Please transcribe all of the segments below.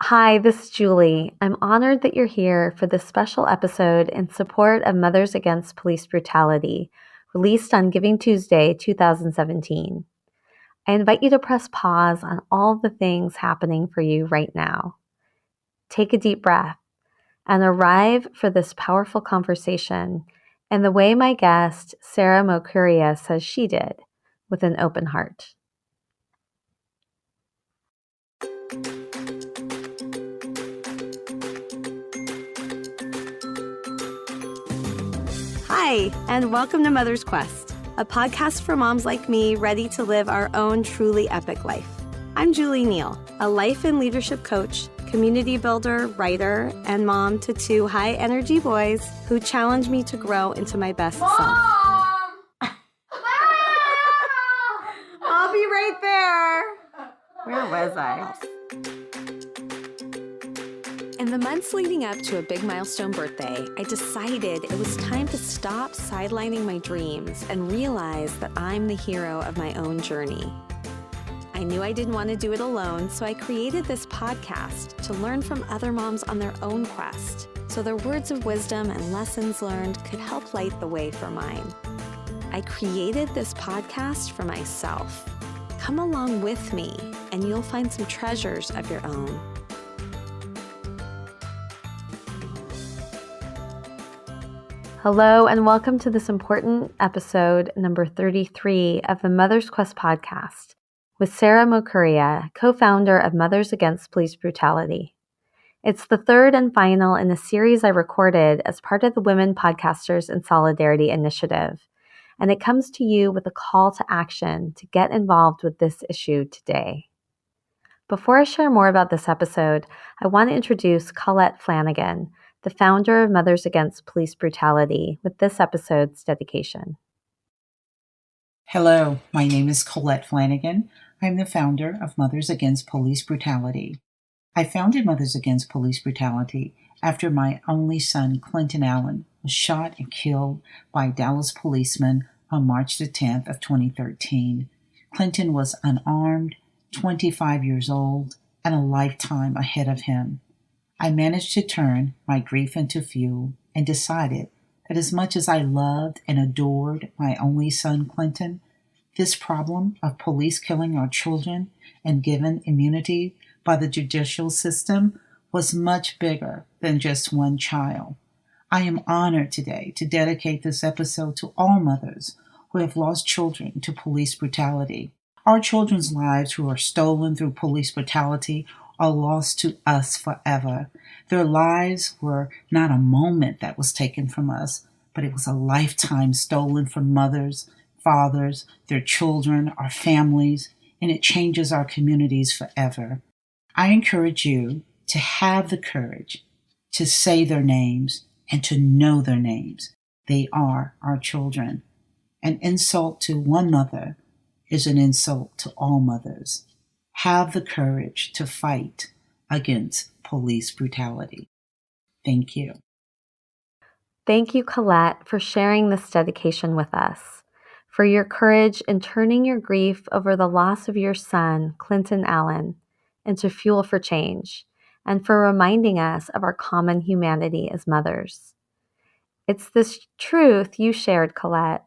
Hi, this is Julie. I'm honored that you're here for this special episode in support of Mothers Against Police Brutality, released on Giving Tuesday, 2017. I invite you to press pause on all the things happening for you right now. Take a deep breath and arrive for this powerful conversation in the way my guest, Sara Mokuria, says she did, with an open heart. Hi, and welcome to Mother's Quest, a podcast for moms like me ready to live our own truly epic life. I'm Julie Neal, a life and leadership coach, community builder, writer, and mom to two high-energy boys who challenge me to grow into my best self. I'll be right there. Where was I? In the months leading up to a big milestone birthday, I decided it was time to stop sidelining my dreams and realize that I'm the hero of my own journey. I knew I didn't want to do it alone, so I created this podcast to learn from other moms on their own quest, so their words of wisdom and lessons learned could help light the way for mine. I created this podcast for myself. Come along with me, and you'll find some treasures of your own. Hello, and welcome to this important episode number 33 of the Mother's Quest podcast with Sara Mokuria, co-founder of Mothers Against Police Brutality. It's the third and final in a series I recorded as part of the Women Podcasters in Solidarity initiative, and it comes to you with a call to action to get involved with this issue today. Before I share more about this episode, I want to introduce Collette Flanagan, the founder of Mothers Against Police Brutality, with this episode's dedication. Hello, my name is Collette Flanagan. I'm the founder of Mothers Against Police Brutality. I founded Mothers Against Police Brutality after my only son, Clinton Allen, was shot and killed by Dallas policemen on March the 10th of 2013. Clinton was unarmed, 25 years old, and a lifetime ahead of him. I managed to turn my grief into fuel and decided that as much as I loved and adored my only son, Clinton, this problem of police killing our children and given immunity by the judicial system was much bigger than just one child. I am honored today to dedicate this episode to all mothers who have lost children to police brutality. Our children's lives who are stolen through police brutality are lost to us forever. Their lives were not a moment that was taken from us, but it was a lifetime stolen from mothers, fathers, their children, our families, and it changes our communities forever. I encourage you to have the courage to say their names and to know their names. They are our children. An insult to one mother is an insult to all mothers. Have the courage to fight against police brutality. Thank you. Thank you, Collette, for sharing this dedication with us, for your courage in turning your grief over the loss of your son, Clinton Allen, into fuel for change, and for reminding us of our common humanity as mothers. It's this truth you shared, Collette,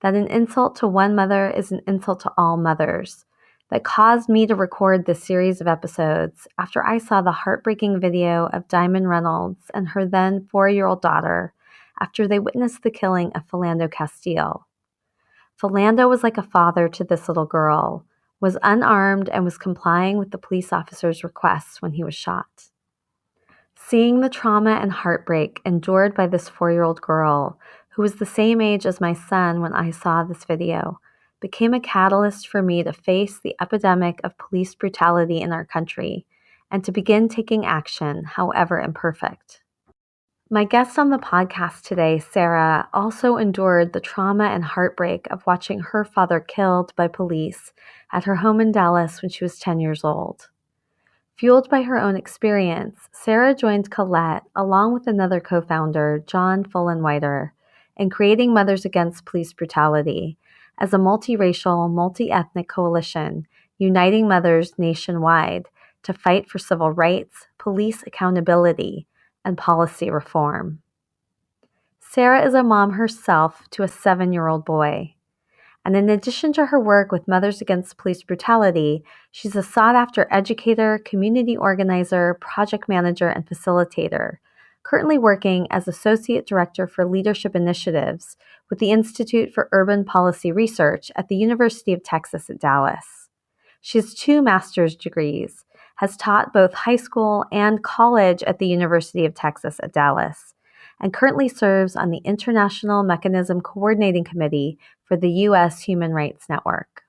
that an insult to one mother is an insult to all mothers, that caused me to record this series of episodes after I saw the heartbreaking video of Diamond Reynolds and her then 4-year-old daughter after they witnessed the killing of Philando Castile. Philando was like a father to this little girl, was unarmed, and was complying with the police officer's requests when he was shot. Seeing the trauma and heartbreak endured by this 4-year-old girl, who was the same age as my son when I saw this video, became a catalyst for me to face the epidemic of police brutality in our country and to begin taking action, however imperfect. My guest on the podcast today, Sara, also endured the trauma and heartbreak of watching her father killed by police at her home in Dallas when she was 10 years old. Fueled by her own experience, Sara joined Collette, along with another co-founder, John Fullenwider, in creating Mothers Against Police Brutality as a multiracial, multi-ethnic coalition uniting mothers nationwide to fight for civil rights, police accountability, and policy reform. Sara is a mom herself to a 7-year-old boy. And in addition to her work with Mothers Against Police Brutality, she's a sought-after educator, community organizer, project manager, and facilitator, currently working as Associate Director for Leadership Initiatives with the Institute for Urban Policy Research at the University of Texas at Dallas. She has 2 master's degrees, has taught both high school and college at the University of Texas at Dallas, and currently serves on the International Mechanism Coordinating Committee for the U.S. Human Rights Network.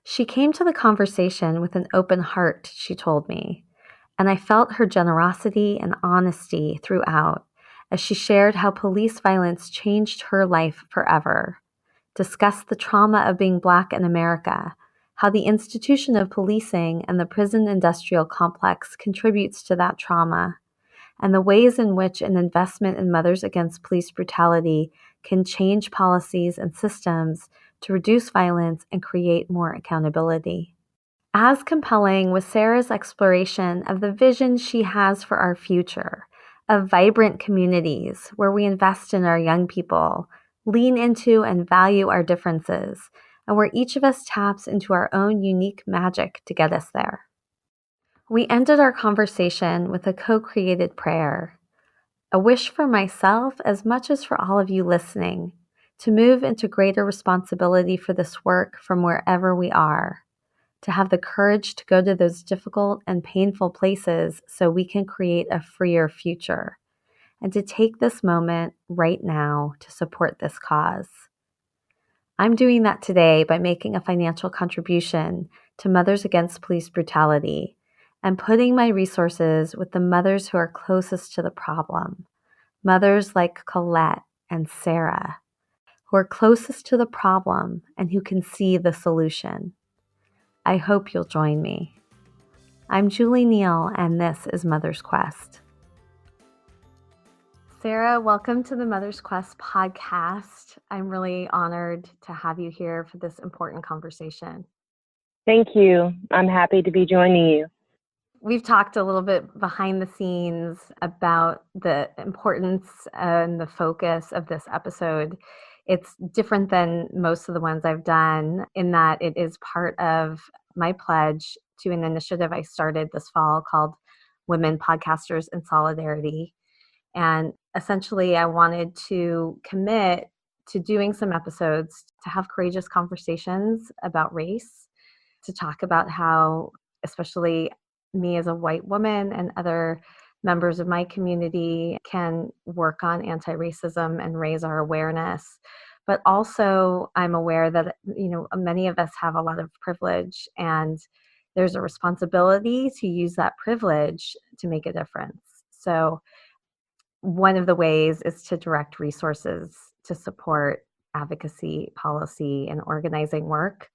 She came to the conversation with an open heart, she told me, and I felt her generosity and honesty throughout as she shared how police violence changed her life forever, discussed the trauma of being Black in America, how the institution of policing and the prison industrial complex contributes to that trauma, and the ways in which an investment in Mothers Against Police Brutality can change policies and systems to reduce violence and create more accountability. As compelling was Sara's exploration of the vision she has for our future, of vibrant communities where we invest in our young people, lean into and value our differences, and where each of us taps into our own unique magic to get us there. We ended our conversation with a co-created prayer, a wish for myself as much as for all of you listening, to move into greater responsibility for this work from wherever we are, to have the courage to go to those difficult and painful places so we can create a freer future, and to take this moment right now to support this cause. I'm doing that today by making a financial contribution to Mothers Against Police Brutality and putting my resources with the mothers who are closest to the problem, mothers like Collette and Sara, who are closest to the problem and who can see the solution. I hope you'll join me. I'm Julie Neal, and this is Mother's Quest. Sara, welcome to the Mother's Quest podcast. I'm really honored to have you here for this important conversation. Thank you. I'm happy to be joining you. We've talked a little bit behind the scenes about the importance and the focus of this episode. It's different than most of the ones I've done in that it is part of my pledge to an initiative I started this fall called Women Podcasters in Solidarity. And essentially, I wanted to commit to doing some episodes to have courageous conversations about race, to talk about how, especially me as a white woman and other members of my community, can work on anti-racism and raise our awareness. But also, I'm aware that, many of us have a lot of privilege, and there's a responsibility to use that privilege to make a difference. So one of the ways is to direct resources to support advocacy, policy, and organizing work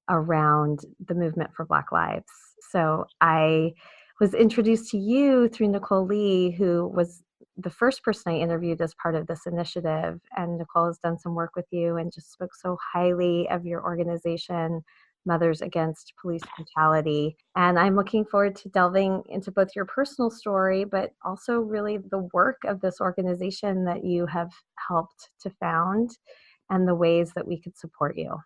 around the movement for Black lives. So I was introduced to you through Nicole Lee, who was the first person I interviewed as part of this initiative. And Nicole has done some work with you and just spoke so highly of your organization, Mothers Against Police Brutality. And I'm looking forward to delving into both your personal story, but also really the work of this organization that you have helped to found and the ways that we could support you.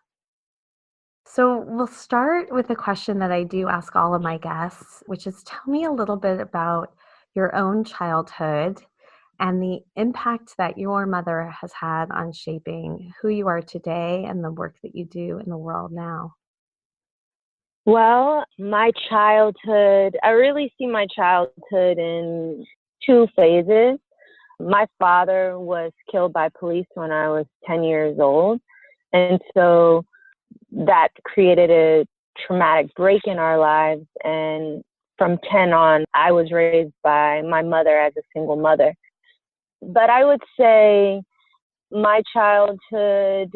So we'll start with a question that I do ask all of my guests, which is tell me a little bit about your own childhood and the impact that your mother has had on shaping who you are today and the work that you do in the world now. Well, my childhood, I really see my childhood in 2 phases. My father was killed by police when I was 10 years old. And so that created a traumatic break in our lives. And from 10 on, I was raised by my mother as a single mother. But I would say my childhood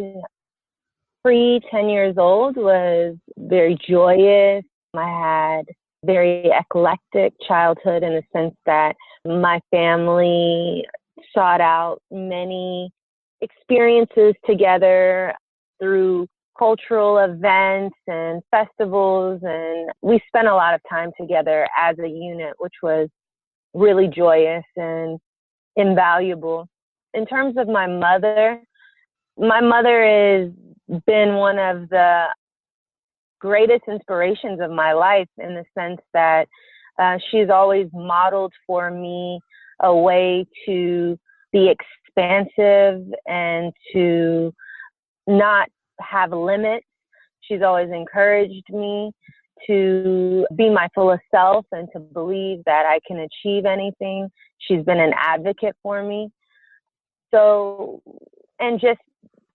pre-10 years old was very joyous. I had very eclectic childhood in the sense that my family sought out many experiences together through cultural events and festivals, and we spent a lot of time together as a unit, which was really joyous and invaluable. In terms of my mother has been one of the greatest inspirations of my life, in the sense that she's always modeled for me a way to be expansive and to not have limits. She's always encouraged me to be my fullest self and to believe that I can achieve anything. She's been an advocate for me. So, and just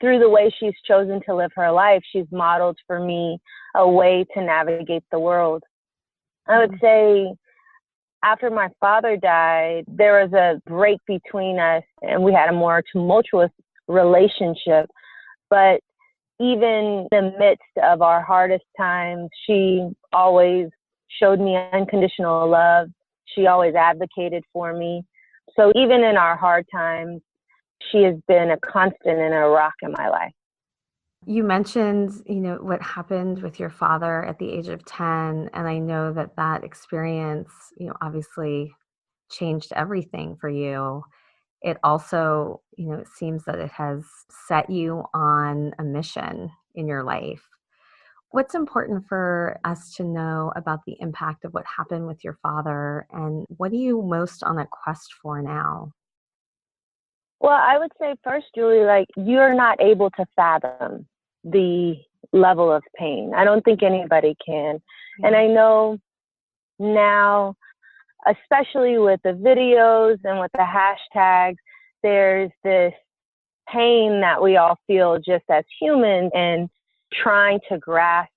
through the way she's chosen to live her life, she's modeled for me a way to navigate the world. I would say after my father died, there was a break between us and we had a more tumultuous relationship. But even in the midst of our hardest times, she always showed me unconditional love. She always advocated for me. So even in our hard times, she has been a constant and a rock in my life. You mentioned, what happened with your father at the age of 10. And I know that experience, obviously changed everything for you. It also, it seems that it has set you on a mission in your life. What's important for us to know about the impact of what happened with your father, and what are you most on a quest for now? Well, I would say first, Julie, you're not able to fathom the level of pain. I don't think anybody can. And I know now, especially with the videos and with the hashtags, there's this pain that we all feel just as humans, and trying to grasp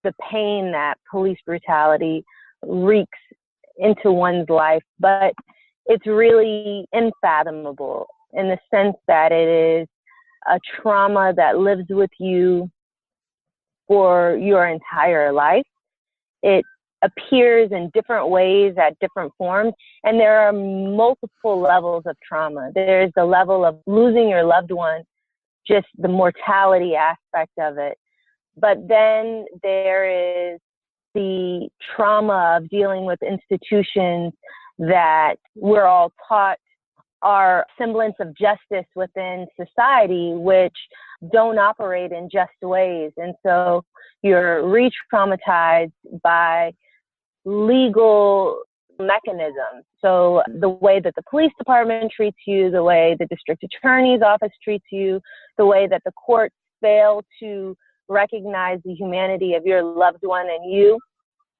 the pain that police brutality wreaks into one's life. But it's really unfathomable in the sense that it is a trauma that lives with you for your entire life. It appears in different ways at different forms, and there are multiple levels of trauma. There's the level of losing your loved one, just the mortality aspect of it. But then there is the trauma of dealing with institutions that we're all taught are semblance of justice within society, which don't operate in just ways. And so you're re-traumatized by legal mechanisms. So the way that the police department treats you, the way the district attorney's office treats you, the way that the courts fail to recognize the humanity of your loved one and you,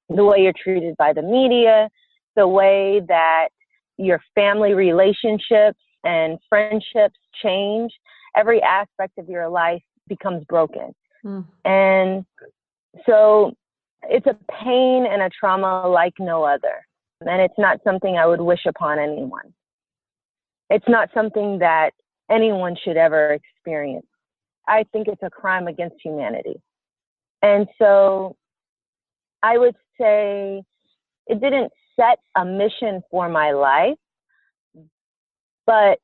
the way you're treated by the media, the way that your family relationships and friendships change. Every aspect of your life becomes broken. And so it's a pain and a trauma like no other. And it's not something I would wish upon anyone. It's not something that anyone should ever experience. I think it's a crime against humanity. And so I would say it didn't set a mission for my life, but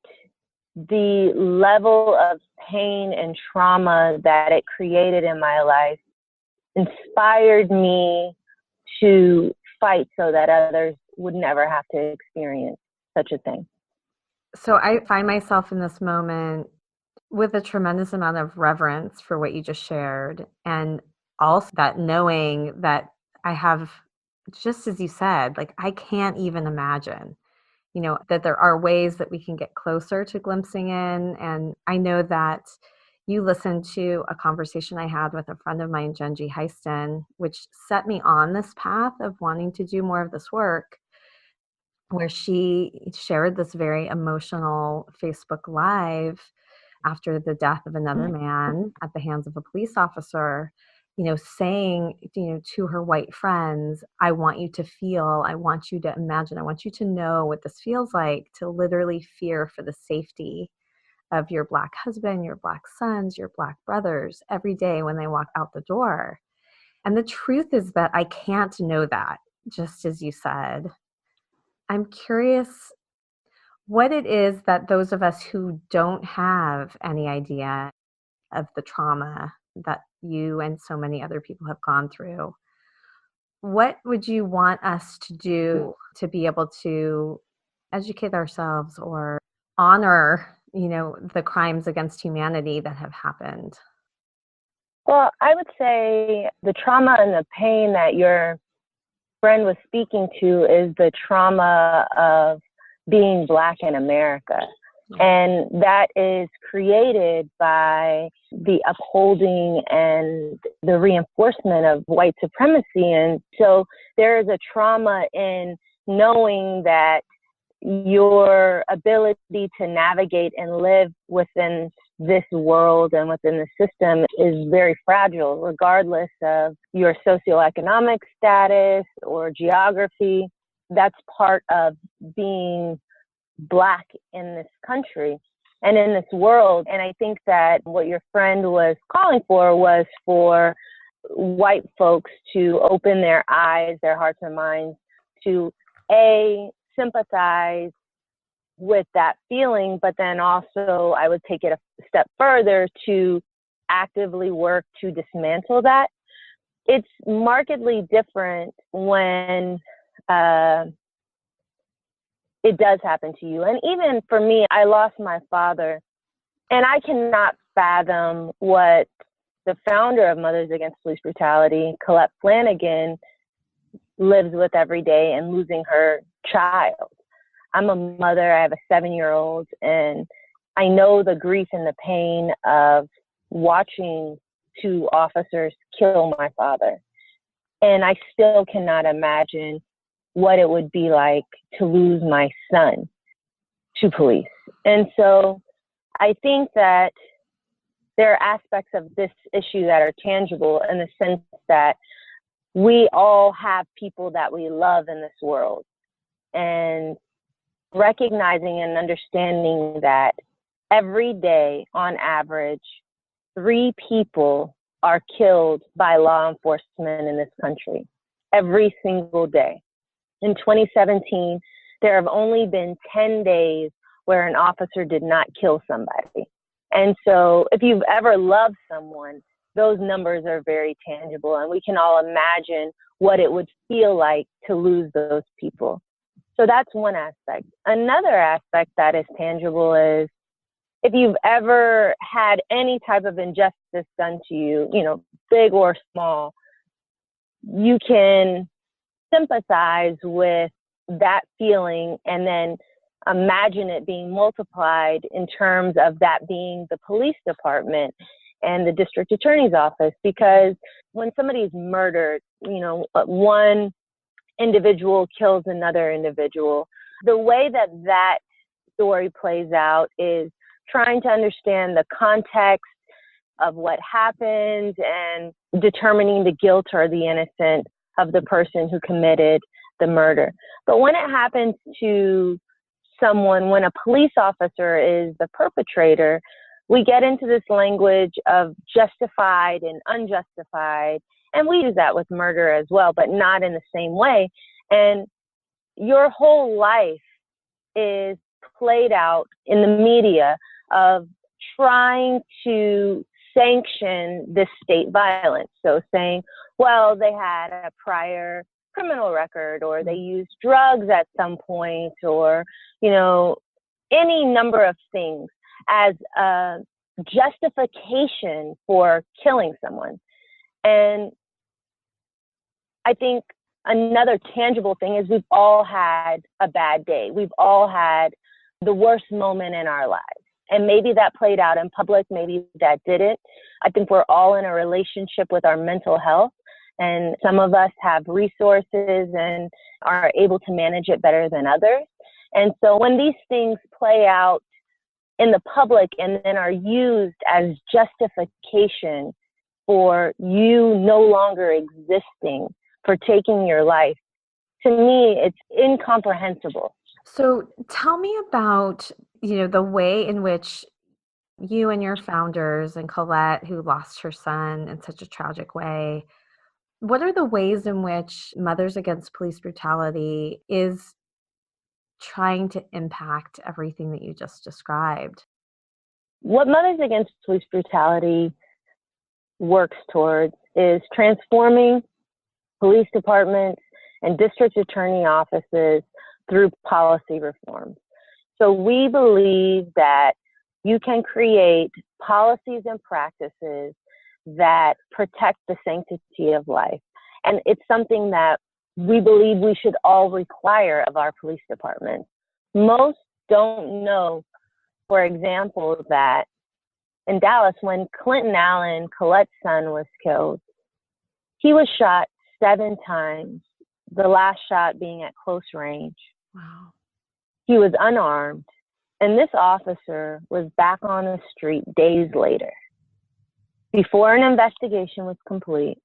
the level of pain and trauma that it created in my life inspired me to fight so that others would never have to experience such a thing. So I find myself in this moment with a tremendous amount of reverence for what you just shared, and also that knowing that I have, just as you said, I can't even imagine, that there are ways that we can get closer to glimpsing in. And I know that you listened to a conversation I had with a friend of mine, Genji Heiston, which set me on this path of wanting to do more of this work, where she shared this very emotional Facebook Live after the death of another man at the hands of a police officer, saying, to her white friends, I want you to feel, I want you to imagine, I want you to know what this feels like to literally fear for the safety of your Black husband, your Black sons, your Black brothers every day when they walk out the door. And the truth is that I can't know that, just as you said. I'm curious what it is that those of us who don't have any idea of the trauma that you and so many other people have gone through. What would you want us to do to be able to educate ourselves or honor, the crimes against humanity that have happened? Well, I would say the trauma and the pain that your friend was speaking to is the trauma of being Black in America. And that is created by the upholding and the reinforcement of white supremacy. And so there is a trauma in knowing that your ability to navigate and live within this world and within the system is very fragile, regardless of your socioeconomic status or geography. That's part of being Black in this country and in this world. And I think that what your friend was calling for was for white folks to open their eyes, their hearts and minds to sympathize with that feeling, but then also I would take it a step further to actively work to dismantle that. It's markedly different when it does happen to you. And even for me, I lost my father, and I cannot fathom what the founder of Mothers Against Police Brutality, Collette Flanagan, lives with every day and losing her child. I'm a mother, I have a 7-year-old, and I know the grief and the pain of watching 2 officers kill my father. And I still cannot imagine what it would be like to lose my son to police. And so I think that there are aspects of this issue that are tangible in the sense that we all have people that we love in this world. And recognizing and understanding that every day, on average, 3 people are killed by law enforcement in this country, every single day. In 2017, there have only been 10 days where an officer did not kill somebody. And so if you've ever loved someone, those numbers are very tangible, and we can all imagine what it would feel like to lose those people. So that's one aspect. Another aspect that is tangible is if you've ever had any type of injustice done to you, big or small, you can sympathize with that feeling and then imagine it being multiplied in terms of that being the police department and the district attorney's office. Because when somebody's murdered, one individual kills another individual, the way that that story plays out is trying to understand the context of what happened and determining the guilt or the innocence of the person who committed the murder. But when it happens to someone, when a police officer is the perpetrator, we get into this language of justified and unjustified. And we use that with murder as well, but not in the same way. And your whole life is played out in the media of trying to sanction this state violence. So saying, well, they had a prior criminal record, or they used drugs at some point, or, any number of things as a justification for killing someone. And I think another tangible thing is we've all had a bad day. We've all had the worst moment in our lives. And maybe that played out in public, maybe that didn't. I think we're all in a relationship with our mental health. And some of us have resources and are able to manage it better than others. And so when these things play out in the public and then are used as justification for you no longer existing, for taking your life, to me, it's incomprehensible. So tell me about, the way in which you and your founders and Collette, who lost her son in such a tragic way, what are the ways in which Mothers Against Police Brutality is trying to impact everything that you just described? What Mothers Against Police Brutality works towards is transforming police departments and district attorney offices through policy reforms. So we believe that you can create policies and practices that protect the sanctity of life. And it's something that we believe we should all require of our police departments. Most don't know, for example, that in Dallas, when Clinton Allen, Colette's son, was killed, he was shot 7 times, the last shot being at close range. Wow. He was unarmed, and this officer was back on the street days later, before an investigation was complete.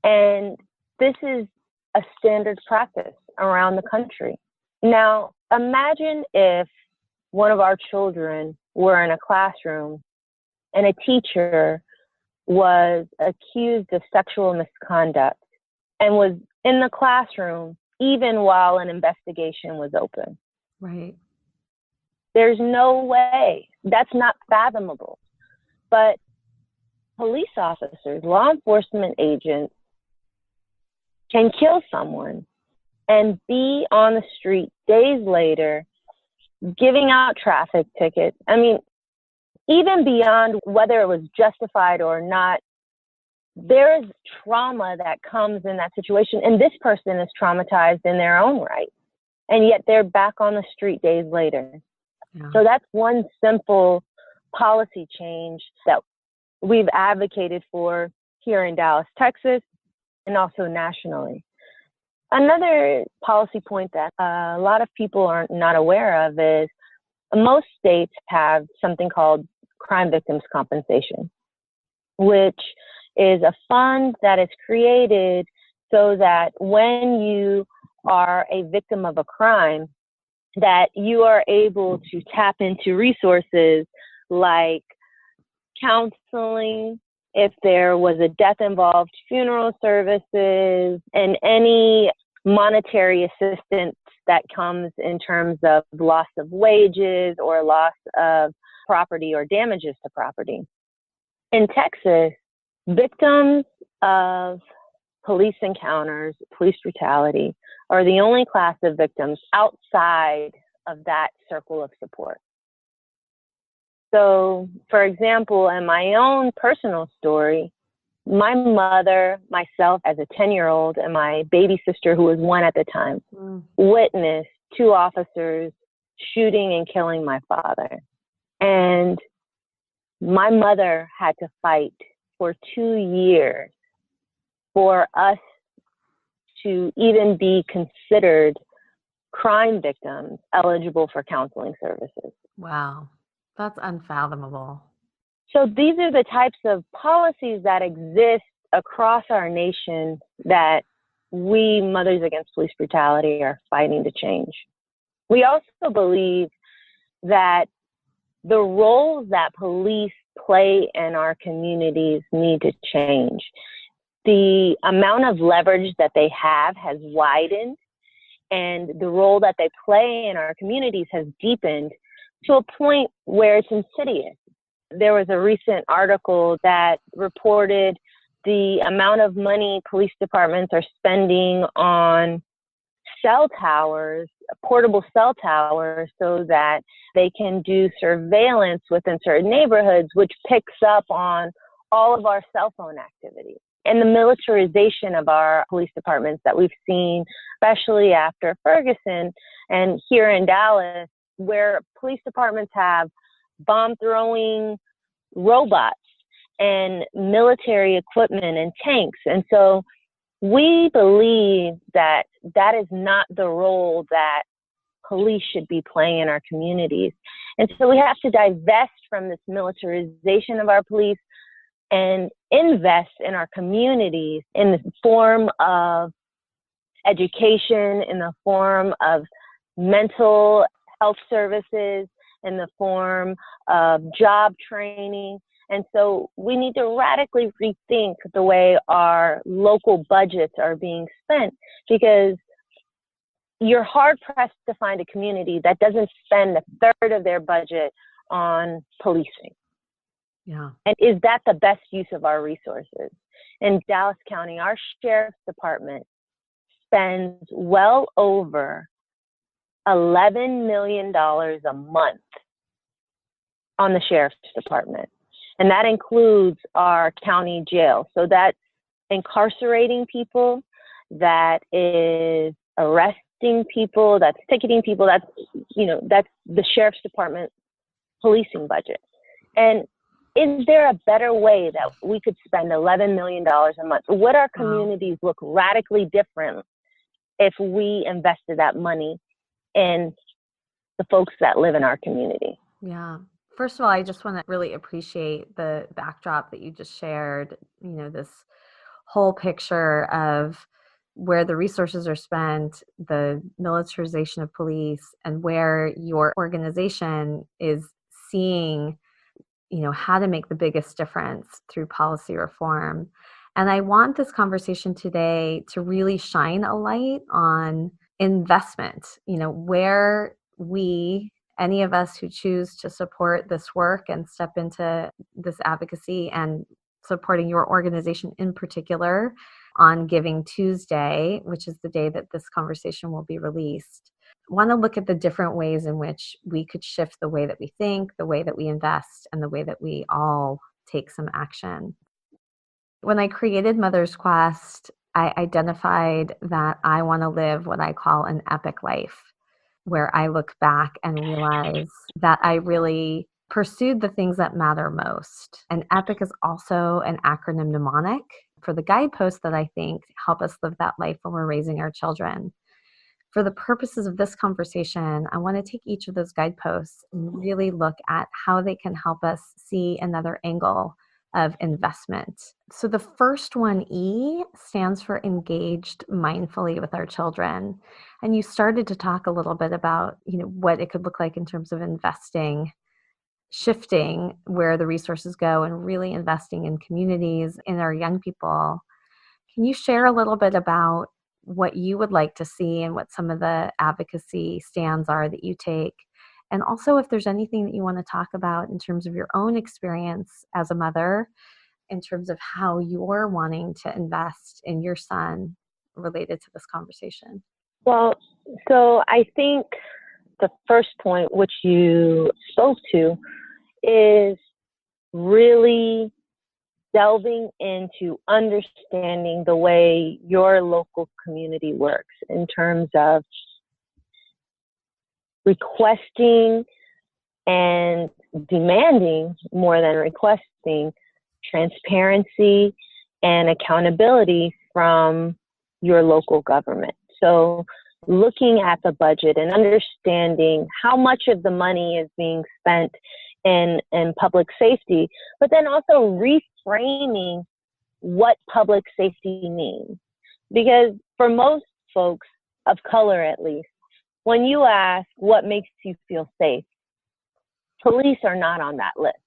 And this is a standard practice around the country. Now, imagine if one of our children were in a classroom and a teacher was accused of sexual misconduct and was in the classroom even while an investigation was open. Right. There's no way. That's not fathomable. But police officers, law enforcement agents, can kill someone and be on the street days later giving out traffic tickets. I mean, even beyond whether it was justified or not, there is trauma that comes in that situation. And this person is traumatized in their own right. And yet they're back on the street days later. Yeah. So that's one simple policy change that we've advocated for here in Dallas, Texas, and also nationally. Another policy point that a lot of people are not aware of is most states have something called crime victims compensation, which is a fund that is created so that when you are a victim of a crime, that you are able to tap into resources like counseling, if there was a death involved, funeral services, and any monetary assistance that comes in terms of loss of wages or loss of property or damages to property. In Texas, victims of police encounters, police brutality, are the only class of victims outside of that circle of support. So, for example, in my own personal story, my mother, myself as a 10-year-old, and my baby sister, who was 1 at the time, witnessed 2 officers shooting and killing my father. And my mother had to fight for 2 years for us to even be considered crime victims eligible for counseling services. Wow. That's unfathomable. So these are the types of policies that exist across our nation that we, Mothers Against Police Brutality, are fighting to change. We also believe that the roles that police play in our communities need to change. The amount of leverage that they have has widened, and the role that they play in our communities has deepened to a point where it's insidious. There was a recent article that reported the amount of money police departments are spending on cell towers, portable cell towers, so that they can do surveillance within certain neighborhoods, which picks up on all of our cell phone activity. And the militarization of our police departments that we've seen, especially after Ferguson and here in Dallas, where police departments have bomb-throwing robots and military equipment and tanks. And so we believe that that is not the role that police should be playing in our communities. And so we have to divest from this militarization of our police and invest in our communities in the form of education, in the form of mental health services, in the form of job training. And so we need to radically rethink the way our local budgets are being spent, because you're hard pressed to find a community that doesn't spend 1/3 of their budget on policing. Yeah. And is that the best use of our resources? In Dallas County, our sheriff's department spends well over $11 million a month on the sheriff's department. And that includes our county jail. So that's incarcerating people, that is arresting people, that's ticketing people, that's the sheriff's department policing budget. And is there a better way that we could spend $11 million a month? Would our communities look radically different if we invested that money in the folks that live in our community? Yeah. First of all, I just want to really appreciate the backdrop that you just shared, this whole picture of where the resources are spent, the militarization of police, and where your organization is seeing, how to make the biggest difference through policy reform. And I want this conversation today to really shine a light on investment, where any of us who choose to support this work and step into this advocacy and supporting your organization in particular on Giving Tuesday, which is the day that this conversation will be released, want to look at the different ways in which we could shift the way that we think, the way that we invest, and the way that we all take some action. When I created Mother's Quest, I identified that I want to live what I call an epic life, where I look back and realize that I really pursued the things that matter most. And EPIC is also an acronym mnemonic for the guideposts that I think help us live that life when we're raising our children. For the purposes of this conversation, I want to take each of those guideposts and really look at how they can help us see another angle of investment. So the first one, E, stands for engaged mindfully with our children. And you started to talk a little bit about, what it could look like in terms of investing, shifting where the resources go and really investing in communities, in our young people. Can you share a little bit about what you would like to see and what some of the advocacy stands are that you take? And also if there's anything that you want to talk about in terms of your own experience as a mother, in terms of how you're wanting to invest in your son related to this conversation. Well, so I think the first point, which you spoke to, is really delving into understanding the way your local community works in terms of requesting and demanding, more than requesting, transparency and accountability from your local government. So looking at the budget and understanding how much of the money is being spent in public safety, but then also reframing what public safety means. Because for most folks of color, at least, when you ask what makes you feel safe, police are not on that list.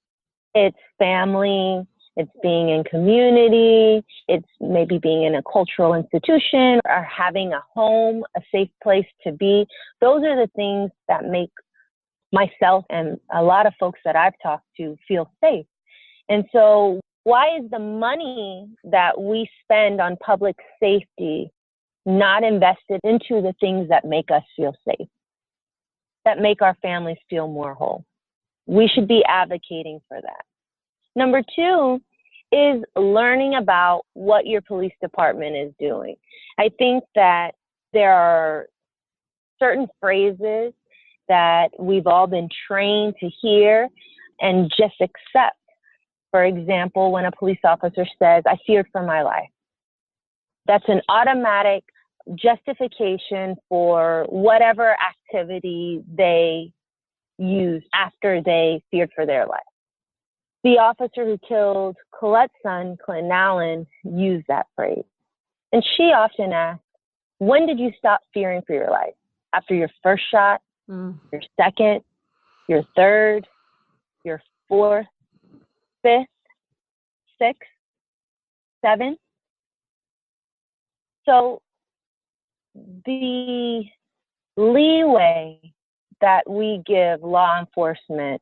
It's family, it's being in community, it's maybe being in a cultural institution or having a home, a safe place to be. Those are the things that make myself and a lot of folks that I've talked to feel safe. And so why is the money that we spend on public safety not invested into the things that make us feel safe, that make our families feel more whole? We should be advocating for that. Number two is learning about what your police department is doing. I think that there are certain phrases that we've all been trained to hear and just accept. For example, when a police officer says, "I feared for my life," that's an automatic justification for whatever activity they used after they feared for their life. The officer who killed Colette's son, Clinton Allen, used that phrase. And she often asked, when did you stop fearing for your life? After your first shot, your second, your third, your fourth, fifth, sixth, seventh? So the leeway that we give law enforcement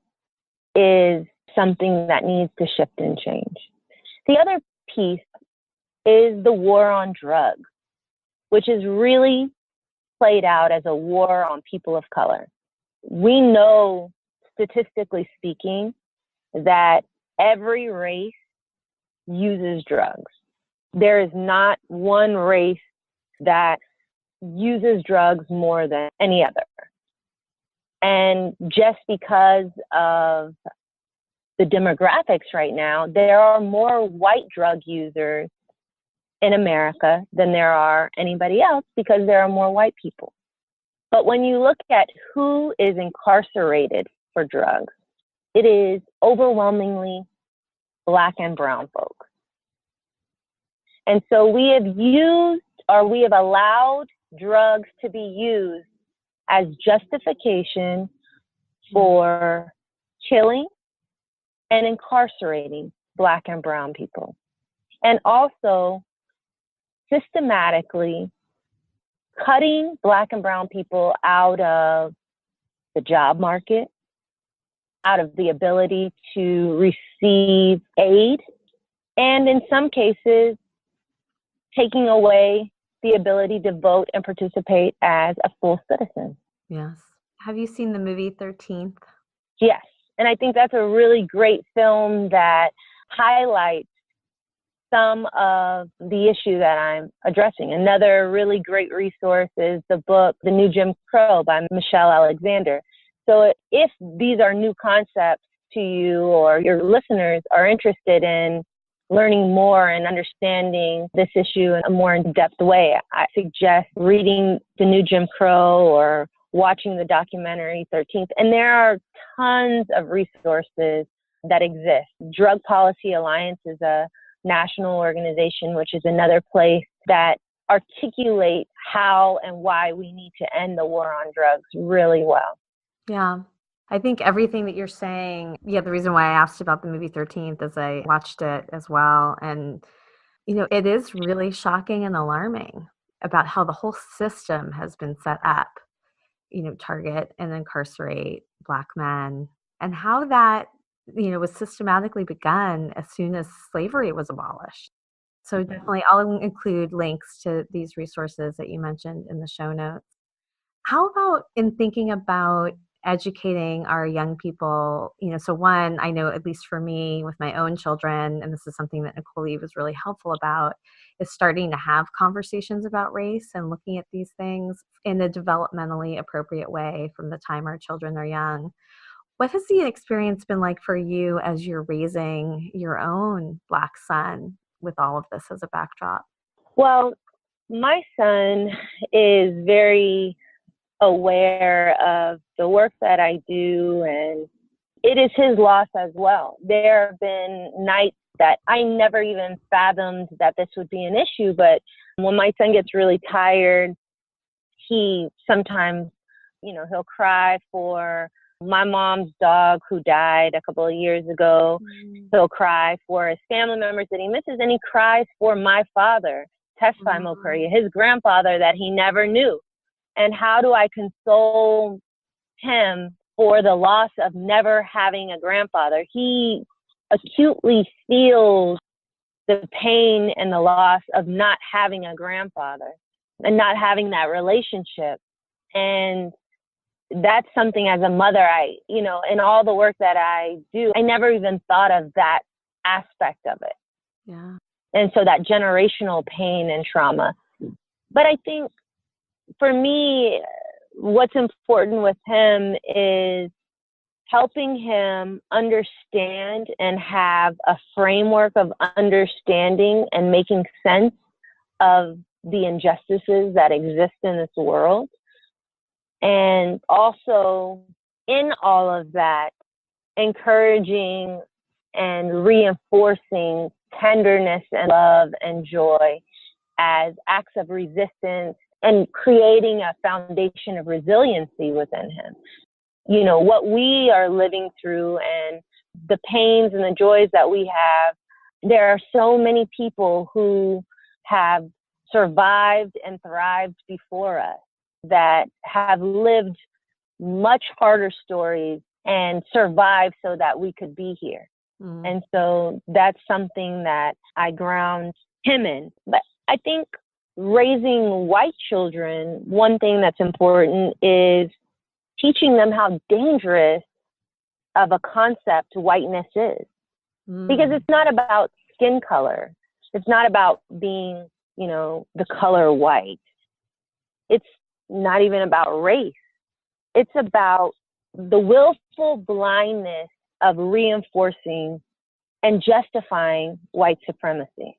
is something that needs to shift and change. The other piece is the war on drugs, which is really played out as a war on people of color. We know, statistically speaking, that every race uses drugs. There is not one race that uses drugs more than any other. And just because of the demographics right now, there are more white drug users in America than there are anybody else because there are more white people. But when you look at who is incarcerated for drugs, it is overwhelmingly Black and brown folks. And so we have allowed drugs to be used as justification for killing and incarcerating Black and brown people. And also systematically cutting Black and brown people out of the job market, out of the ability to receive aid, and in some cases, taking away the ability to vote and participate as a full citizen. Yes. Have you seen the movie 13th? Yes. And I think that's a really great film that highlights some of the issue that I'm addressing. Another really great resource is the book, The New Jim Crow by Michelle Alexander. So if these are new concepts to you or your listeners are interested in learning more and understanding this issue in a more in-depth way, I suggest reading The New Jim Crow or watching the documentary 13th. And there are tons of resources that exist. Drug Policy Alliance is a national organization, which is another place that articulate how and why we need to end the war on drugs really well. Yeah. I think everything that you're saying, the reason why I asked about the movie 13th is I watched it as well. And, it is really shocking and alarming about how the whole system has been set up, target and incarcerate Black men, and how that, was systematically begun as soon as slavery was abolished. So definitely I'll include links to these resources that you mentioned in the show notes. How about in thinking about educating our young people? So one, I know at least for me with my own children, and this is something that Nicole Lee was really helpful about, is starting to have conversations about race and looking at these things in a developmentally appropriate way from the time our children are young. What has the experience been like for you as you're raising your own Black son with all of this as a backdrop? Well, my son is very aware of the work that I do, and it is his loss as well. There have been nights that I never even fathomed that this would be an issue, but when my son gets really tired, he sometimes, he'll cry for my mom's dog who died a couple of years ago. He'll cry for his family members that he misses, and he cries for my father, Tesfai Mokuria, his grandfather that he never knew. And how do I console him for the loss of never having a grandfather? He acutely feels the pain and the loss of not having a grandfather and not having that relationship. And that's something as a mother, in all the work that I do, I never even thought of that aspect of it. Yeah. And so that generational pain and trauma. But I think for me, what's important with him is helping him understand and have a framework of understanding and making sense of the injustices that exist in this world. And also, in all of that, encouraging and reinforcing tenderness and love and joy as acts of resistance and creating a foundation of resiliency within him. What we are living through and the pains and the joys that we have, there are so many people who have survived and thrived before us that have lived much harder stories and survive so that we could be here. And so that's something that I ground him in. But I think raising white children, one thing that's important is teaching them how dangerous of a concept whiteness is. Because it's not about skin color. It's not about being, the color white. It's not even about race. It's about the willful blindness of reinforcing and justifying white supremacy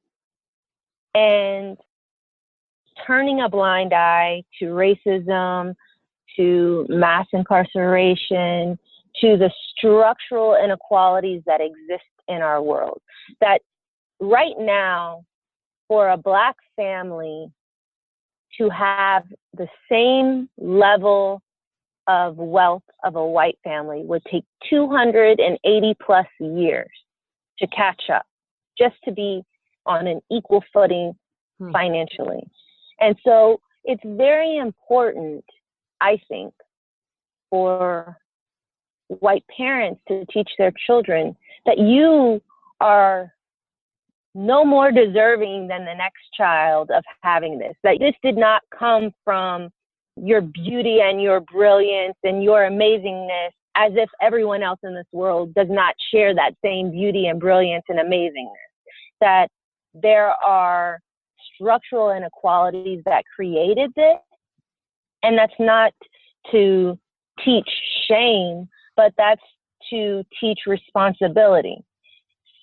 and turning a blind eye to racism, to mass incarceration, to the structural inequalities that exist in our world. That right now, for a Black family to have the same level of wealth of a white family would take 280 plus years to catch up, just to be on an equal footing financially. And so it's very important, I think, for white parents to teach their children that you are no more deserving than the next child of having this, that this did not come from your beauty and your brilliance and your amazingness, as if everyone else in this world does not share that same beauty and brilliance and amazingness. That there are structural inequalities that created this, and that's not to teach shame, but that's to teach responsibility.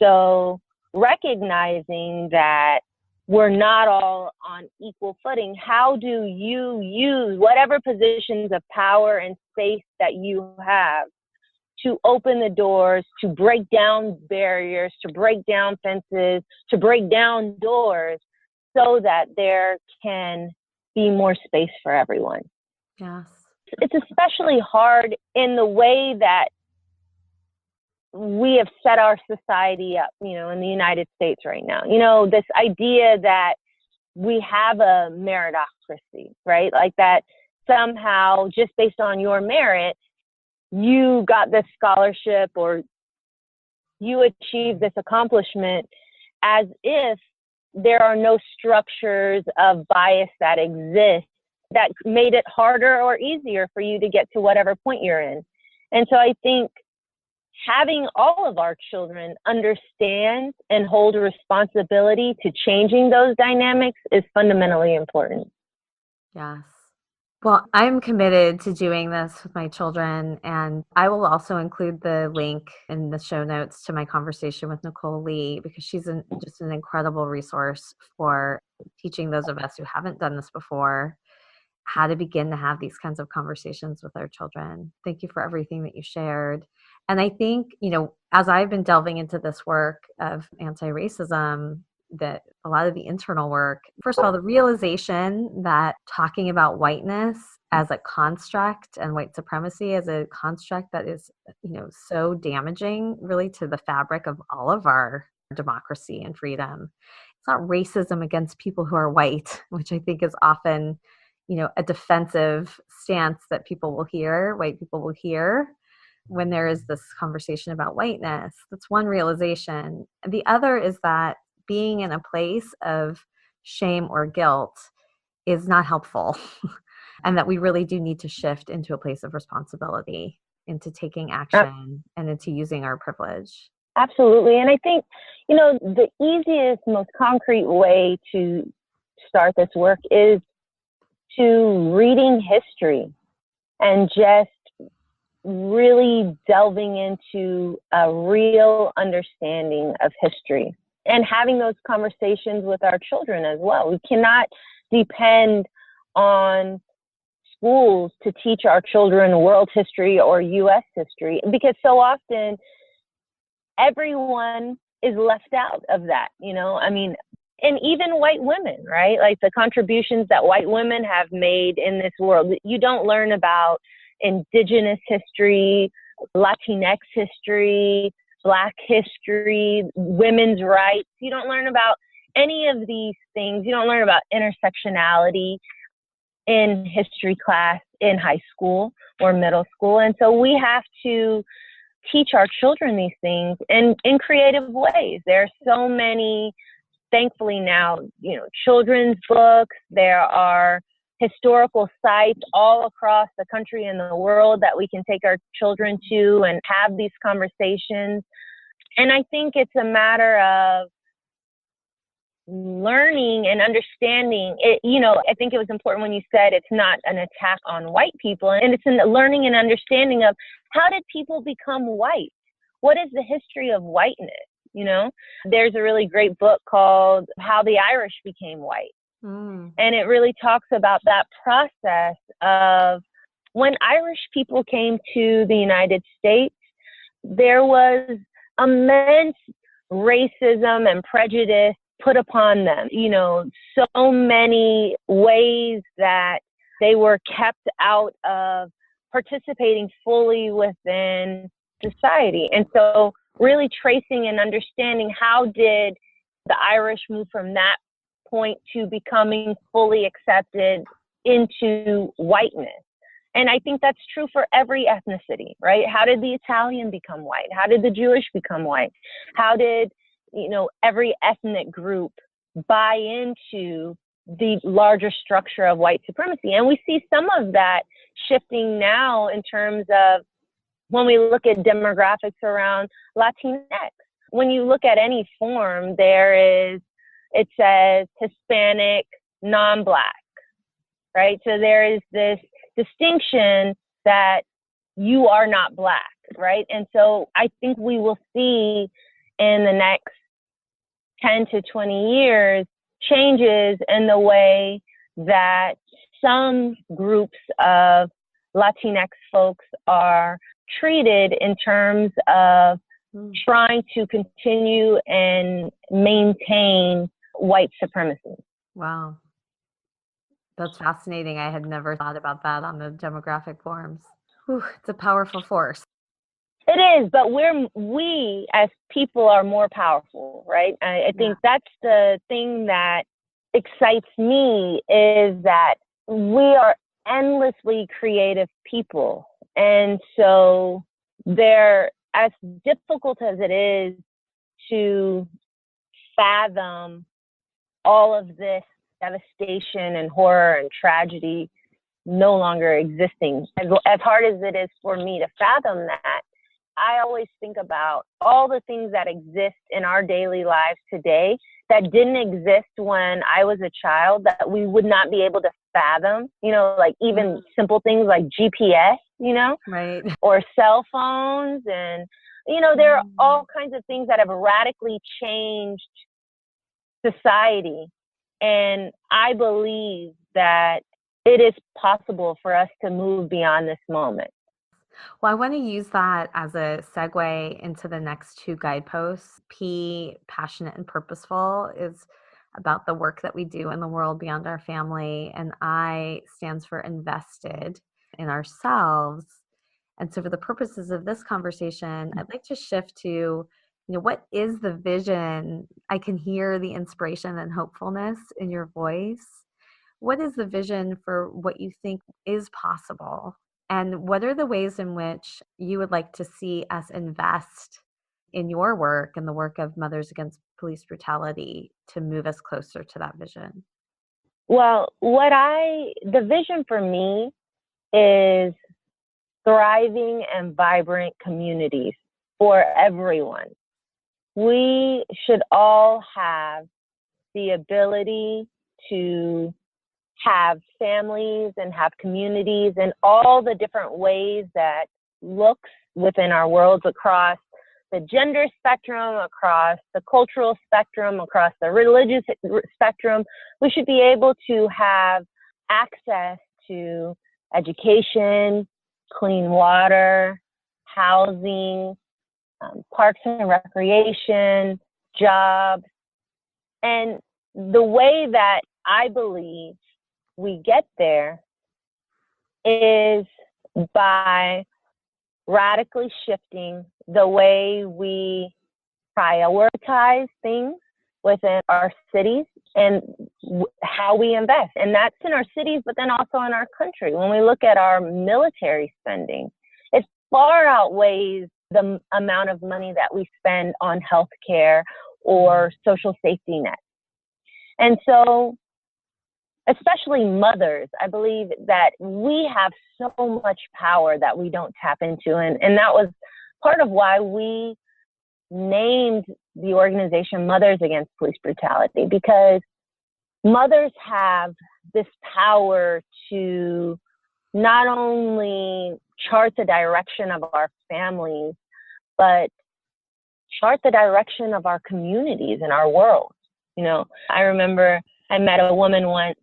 So recognizing that we're not all on equal footing, how do you use whatever positions of power and space that you have to open the doors, to break down barriers, to break down fences, to break down doors so that there can be more space for everyone? Yes. It's especially hard in the way that we have set our society up, in the United States right now. This idea that we have a meritocracy, right? Like that somehow, just based on your merit, you got this scholarship or you achieved this accomplishment, as if there are no structures of bias that exist that made it harder or easier for you to get to whatever point you're in. And so I think having all of our children understand and hold a responsibility to changing those dynamics is fundamentally important. Yes. Well, I'm committed to doing this with my children, and I will also include the link in the show notes to my conversation with Nicole Lee, because she's just an incredible resource for teaching those of us who haven't done this before how to begin to have these kinds of conversations with our children. Thank you for everything that you shared. And I think, as I've been delving into this work of anti-racism, that a lot of the internal work, first of all, the realization that talking about whiteness as a construct and white supremacy as a construct that is, so damaging really to the fabric of all of our democracy and freedom. It's not racism against people who are white, which I think is often, a defensive stance that white people will hear when there is this conversation about whiteness. That's one realization. The other is that being in a place of shame or guilt is not helpful, and that we really do need to shift into a place of responsibility, into taking action, and into using our privilege. Absolutely. And I think, the easiest, most concrete way to start this work is to reading history and just really delving into a real understanding of history and having those conversations with our children as well. We cannot depend on schools to teach our children world history or U.S. history, because so often everyone is left out of that, and even white women, right? Like the contributions that white women have made in this world. You don't learn about Indigenous history, Latinx history, Black history, women's rights. You don't learn about any of these things. You don't learn about intersectionality. in history class in high school or middle school. And so we have to teach our children these things in creative ways. There are so many, thankfully now, children's books. There are historical sites all across the country and the world that we can take our children to and have these conversations. And I think it's a matter of learning and understanding it. I think it was important when you said it's not an attack on white people, and it's in the learning and understanding of how did people become white? What is the history of whiteness? There's a really great book called How the Irish Became White. And it really talks about that process of when Irish people came to the United States, there was immense racism and prejudice put upon them. So many ways that they were kept out of participating fully within society. And so really tracing and understanding how did the Irish move from that point to becoming fully accepted into whiteness. And I think that's true for every ethnicity, right? How did the Italian become white? How did the Jewish become white? How did, every ethnic group buy into the larger structure of white supremacy? And we see some of that shifting now in terms of when we look at demographics around Latinx. When you look at any form, it says Hispanic, non-Black, right? So there is this distinction that you are not Black, right? And so I think we will see in the next 10 to 20 years changes in the way that some groups of Latinx folks are treated in terms of trying to continue and maintain white supremacy. Wow. That's fascinating. I had never thought about that on the demographic forms. Whew, it's a powerful force. It is, but we as people are more powerful, right? I think that's the thing that excites me, is that we are endlessly creative people. And so as difficult as it is to fathom all of this devastation and horror and tragedy no longer existing, as hard as it is for me to fathom that, I always think about all the things that exist in our daily lives today that didn't exist when I was a child, that we would not be able to fathom, like even simple things like GPS, right, or cell phones. And, there are all kinds of things that have radically changed society. And I believe that it is possible for us to move beyond this moment. Well, I want to use that as a segue into the next two guideposts. P, passionate and purposeful, is about the work that we do in the world beyond our family. And I stands for invested in ourselves. And so for the purposes of this conversation, I'd like to shift to, what is the vision? I can hear the inspiration and hopefulness in your voice. What is the vision for what you think is possible? And what are the ways in which you would like to see us invest in your work and the work of Mothers Against Police Brutality to move us closer to that vision? Well, the vision for me is thriving and vibrant communities for everyone. We should all have the ability to have families and have communities and all the different ways that looks within our worlds, across the gender spectrum, across the cultural spectrum, across the religious spectrum. We should be able to have access to education, clean water, housing, parks and recreation, jobs. And the way that I believe we get there is by radically shifting the way we prioritize things within our cities. And how we invest. And that's in our cities, but then also in our country. When we look at our military spending, it far outweighs the amount of money that we spend on healthcare or social safety nets. And so, especially mothers, I believe that we have so much power that we don't tap into. And that was part of why we named the organization Mothers Against Police Brutality, because mothers have this power to not only chart the direction of our families, but chart the direction of our communities and our world. You know, I remember I met a woman once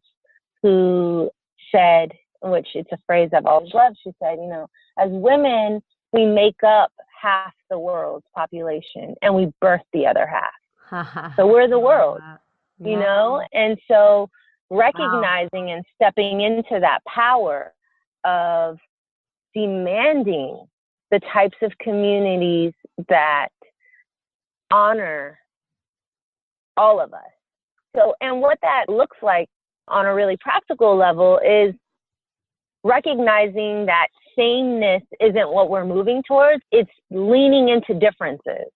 who said, which it's a phrase I've always loved, she said, you know, as women, we make up half the world's population and we birth the other half. So we're the world, you know? And so recognizing and stepping into that power of demanding the types of communities that honor all of us. So, and what that looks like on a really practical level is recognizing that sameness isn't what we're moving towards, it's leaning into differences.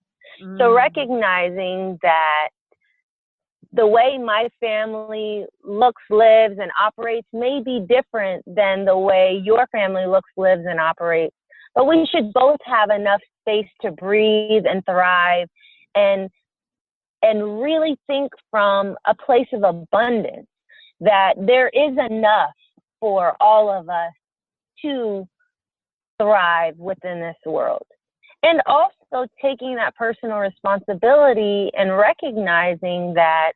So recognizing that the way my family looks, lives, and operates may be different than the way your family looks, lives, and operates, but we should both have enough space to breathe and thrive and really think from a place of abundance, that there is enough for all of us to thrive within this world. And also taking that personal responsibility and recognizing that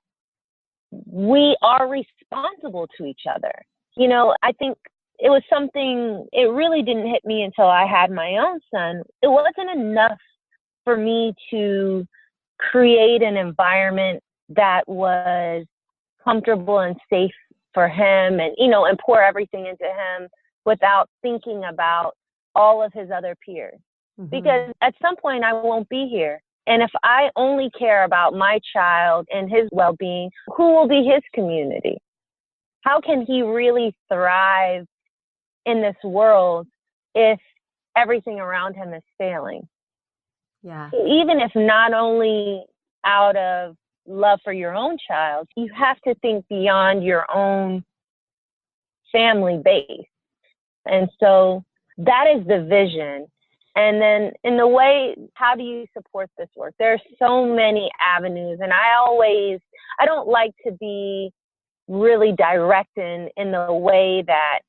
we are responsible to each other. You know, I think it was something, it really didn't hit me until I had my own son. It wasn't enough for me to create an environment that was comfortable and safe for him and, you know, and pour everything into him without thinking about all of his other peers. Because at some point I won't be here. And if I only care about my child and his well-being, who will be his community? How can he really thrive in this world if everything around him is failing? Yeah. Even if not only out of love for your own child, you have to think beyond your own family base. And so that is the vision. And then in the way, how do you support this work? There are so many avenues, and I don't like to be really direct in the way that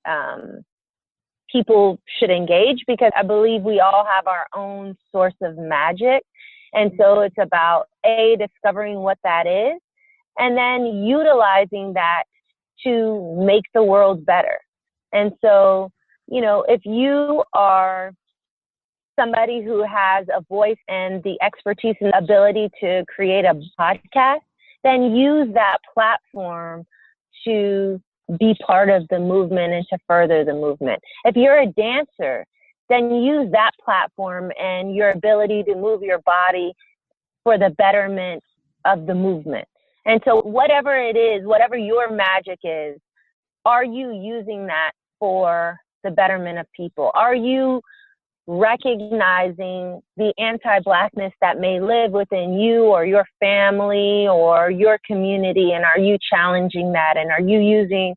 people should engage, because I believe we all have our own source of magic. And so it's about discovering what that is, and then utilizing that to make the world better. And so, you know, if you are somebody who has a voice and the expertise and ability to create a podcast, then use that platform to be part of the movement and to further the movement. If you're a dancer, then use that platform and your ability to move your body for the betterment of the movement. And so whatever it is, whatever your magic is, are you using that for the betterment of people? Are you recognizing the anti-Blackness that may live within you or your family or your community, and are you challenging that? And are you using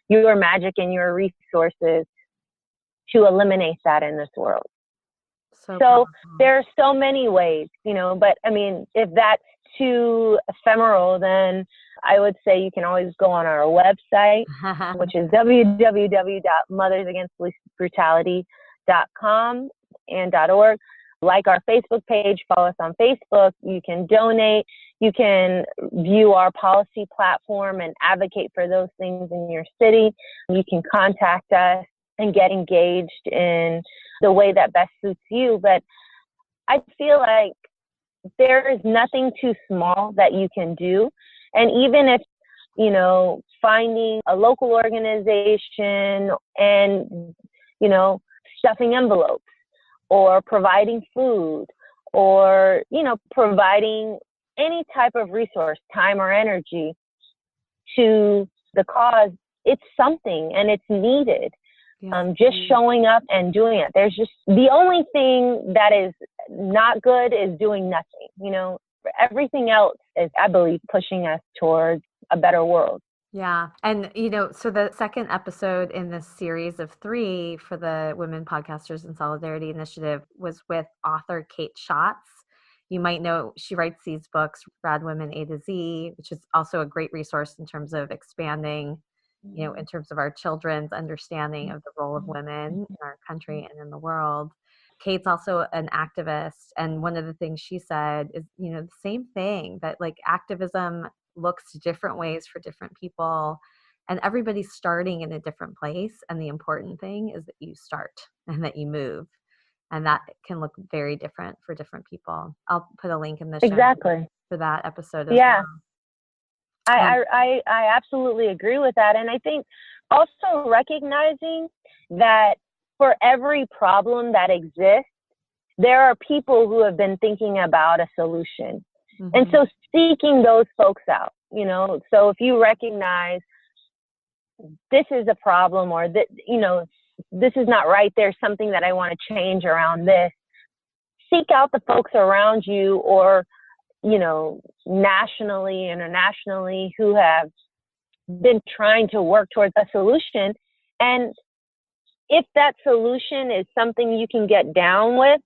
your magic and your resources to eliminate that in this world? So there are so many ways, you know, but I mean, if that's too ephemeral, then I would say you can always go on our website, which is www.mothersagainstpolicebrutality.com and .org. Like our Facebook page, follow us on Facebook. You can donate. You can view our policy platform and advocate for those things in your city. You can contact us and get engaged in the way that best suits you. But I feel like there is nothing too small that you can do. And even if, you know, finding a local organization and, you know, stuffing envelopes or providing food or, you know, providing any type of resource, time or energy to the cause, it's something and it's needed. Just showing up and doing it. There's just, the only thing that is not good is doing nothing. You know, everything else is, I believe, pushing us towards a better world. Yeah. And, you know, so the second episode in this series of 3 for the Women Podcasters in Solidarity Initiative was with author Kate Schatz. You might know she writes these books, Rad Women A to Z, which is also a great resource in terms of expanding, you know, in terms of our children's understanding of the role of women in our country and in the world. Kate's also an activist. And one of the things she said is, you know, the same thing, that like activism looks different ways for different people, and everybody's starting in a different place. And the important thing is that you start and that you move. And that can look very different for different people. I'll put a link in the show Exactly. for that episode as well. I absolutely agree with that. And I think also recognizing that for every problem that exists, there are people who have been thinking about a solution. Mm-hmm. And so seeking those folks out, you know, so if you recognize this is a problem, or that, you know, this is not right, there's something that I want to change around this, seek out the folks around you, or, you know, nationally, internationally, who have been trying to work towards a solution. And if that solution is something you can get down with,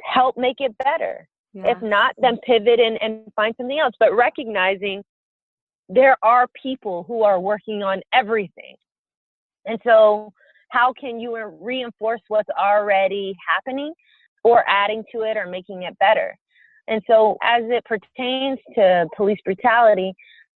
help make it better. Yes. If not, then pivot and find something else. But recognizing there are people who are working on everything. And so how can you reinforce what's already happening, or adding to it, or making it better? And so as it pertains to police brutality,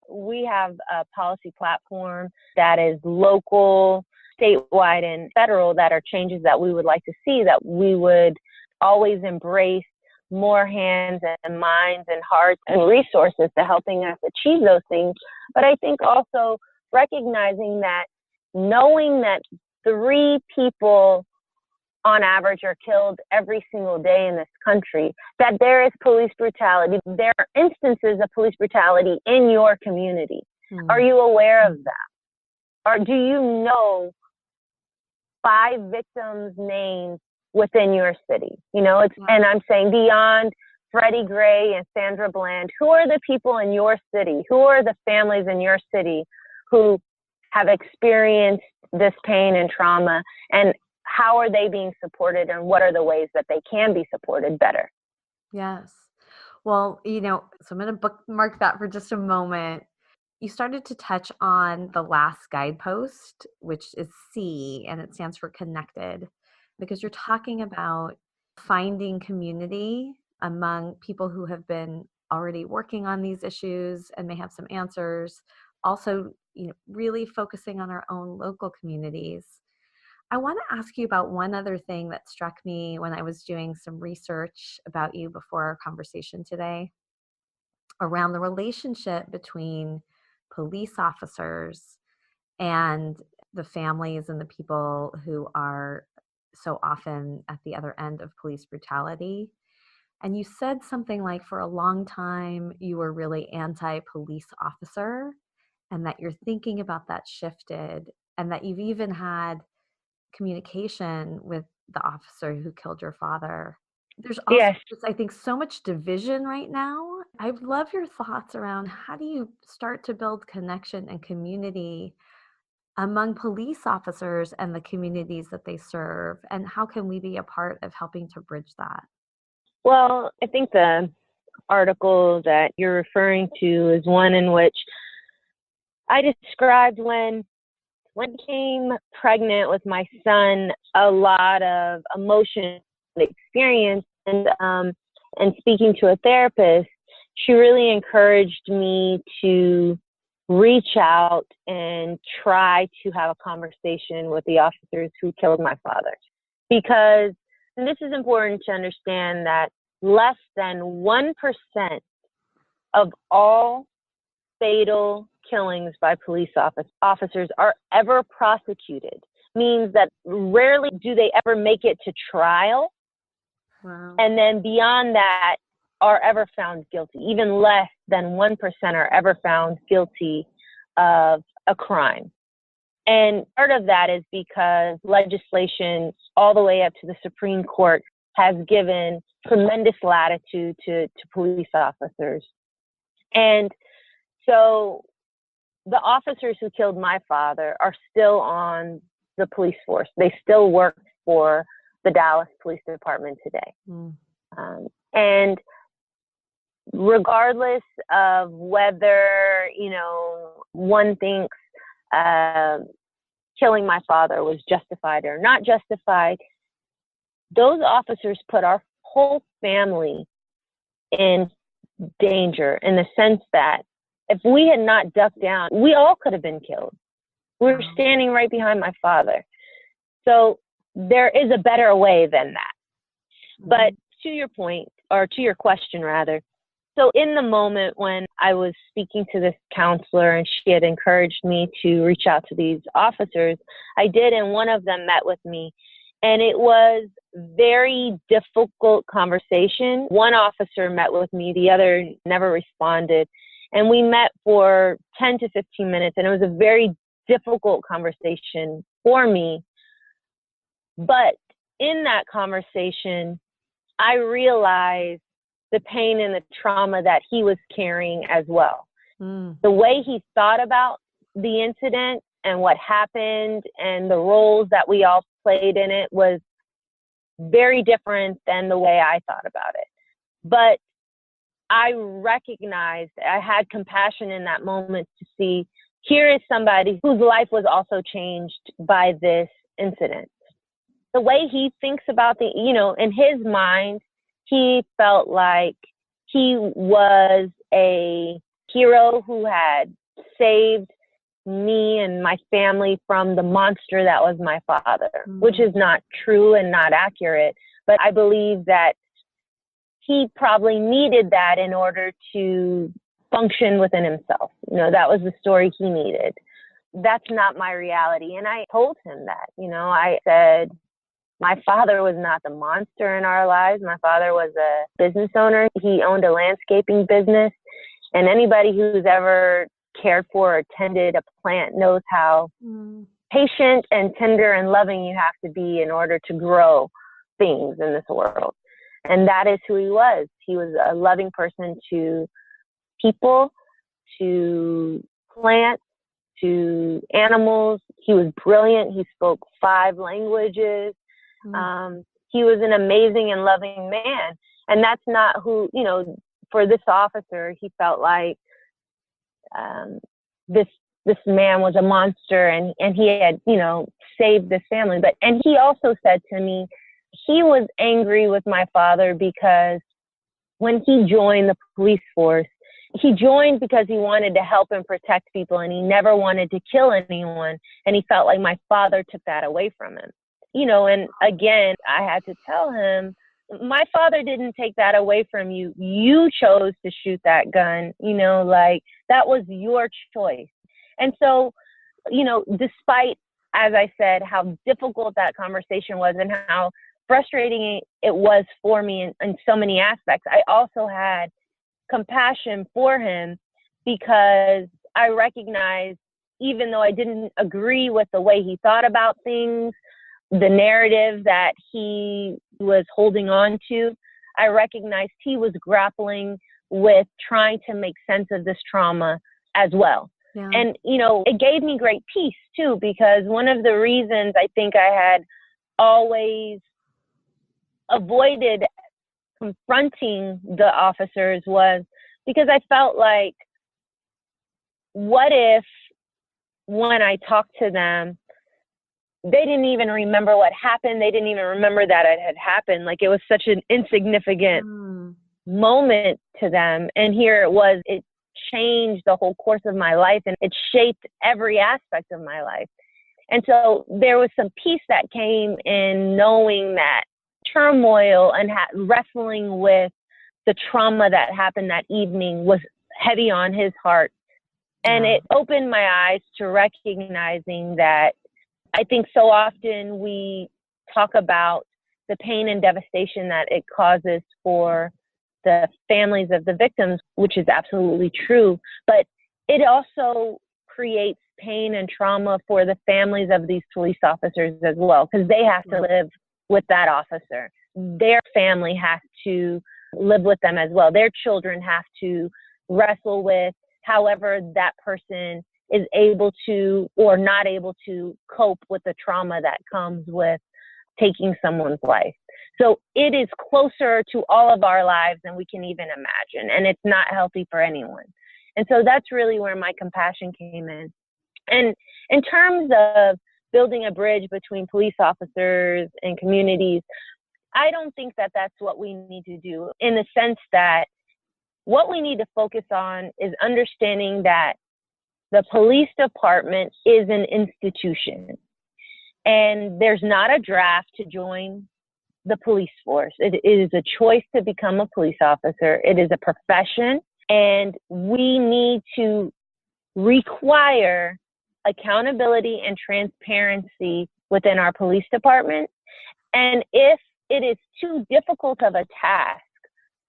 we have a policy platform that is local, statewide, and federal, that are changes that we would like to see, that we would always embrace more hands and minds and hearts and resources to helping us achieve those things. But I think also recognizing that, knowing that 3 people on average are killed every single day in this country, that there is police brutality. There are instances of police brutality in your community. Mm-hmm. Are you aware of that? Or do you know 5 victims' names within your city? You know, it's, and I'm saying beyond Freddie Gray and Sandra Bland, who are the people in your city? Who are the families in your city who have experienced this pain and trauma? And how are they being supported, and what are the ways that they can be supported better? Yes. Well, you know, so I'm going to bookmark that for just a moment. You started to touch on the last guidepost, which is C, and it stands for connected, because you're talking about finding community among people who have been already working on these issues and may have some answers. Also, you know, really focusing on our own local communities. I want to ask you about one other thing that struck me when I was doing some research about you before our conversation today, around the relationship between police officers and the families and the people who are so often at the other end of police brutality. And you said something like, for a long time, you were really anti-police officer, and that your thinking about that shifted, and that you've even had communication with the officer who killed your father. There's also, just, I think, so much division right now. I love your thoughts around, how do you start to build connection and community among police officers and the communities that they serve, and how can we be a part of helping to bridge that? Well, I think the article that you're referring to is one in which I described when I became pregnant with my son, a lot of emotion experience, and speaking to a therapist, she really encouraged me to reach out and try to have a conversation with the officers who killed my father. Because, and this is important to understand, that less than 1% of all fatal killings by police officers are ever prosecuted. Means that rarely do they ever make it to trial. Wow. And then beyond that, are ever found guilty. Even less than 1% are ever found guilty of a crime. And part of that is because legislation all the way up to the Supreme Court has given tremendous latitude to police officers. And so the officers who killed my father are still on the police force. They still work for the Dallas Police Department today. And regardless of whether, one thinks killing my father was justified or not justified, those officers put our whole family in danger, in the sense that if we had not ducked down, we all could have been killed. We were standing right behind my father. So there is a better way than that. But to your point, or to your question rather, so in the moment when I was speaking to this counselor and she had encouraged me to reach out to these officers, I did, and one of them met with me. And it was very difficult conversation. One officer met with me, the other never responded. And we met for 10 to 15 minutes, and it was a very difficult conversation for me. But in that conversation, I realized the pain and the trauma that he was carrying as well. The way he thought about the incident and what happened and the roles that we all played in it was very different than the way I thought about it. But I recognized, I had compassion in that moment to see, here is somebody whose life was also changed by this incident. The way he thinks about in his mind, he felt like he was a hero who had saved me and my family from the monster that was my father, which is not true and not accurate. But I believe that he probably needed that in order to function within himself. That was the story he needed. That's not my reality. And I told him that, I said, my father was not the monster in our lives. My father was a business owner. He owned a landscaping business. And anybody who's ever cared for or tended a plant knows how patient and tender and loving you have to be in order to grow things in this world. And that is who he was. He was a loving person to people, to plants, to animals. He was brilliant. He spoke 5 languages. He was an amazing and loving man. And that's not who, for this officer, he felt like this man was a monster and he had, saved this family. And he also said to me, he was angry with my father because when he joined the police force, he joined because he wanted to help and protect people, and he never wanted to kill anyone. And he felt like my father took that away from him. And again, I had to tell him, my father didn't take that away from you. You chose to shoot that gun, that was your choice. And so, despite, as I said, how difficult that conversation was and how frustrating it was for me in so many aspects, I also had compassion for him because I recognized, even though I didn't agree with the way he thought about things, the narrative that he was holding on to, I recognized he was grappling with trying to make sense of this trauma as well. Yeah. And, it gave me great peace too, because one of the reasons I think I had always avoided confronting the officers was because I felt like, what if when I talked to them, they didn't even remember what happened. They didn't even remember that it had happened. Like, it was such an insignificant moment to them. And here it was, it changed the whole course of my life and it shaped every aspect of my life. And so there was some peace that came in knowing that turmoil and wrestling with the trauma that happened that evening was heavy on his heart. And it opened my eyes to recognizing that I think so often we talk about the pain and devastation that it causes for the families of the victims, which is absolutely true. But it also creates pain and trauma for the families of these police officers as well, because they have to live with that officer. Their family has to live with them as well. Their children have to wrestle with however that person is able to or not able to cope with the trauma that comes with taking someone's life. So it is closer to all of our lives than we can even imagine, and it's not healthy for anyone. And so that's really where my compassion came in. And in terms of building a bridge between police officers and communities, I don't think that that's what we need to do, in the sense that what we need to focus on is understanding that the police department is an institution, and there's not a draft to join the police force. It is a choice to become a police officer. It is a profession, and we need to require accountability and transparency within our police department. And if it is too difficult of a task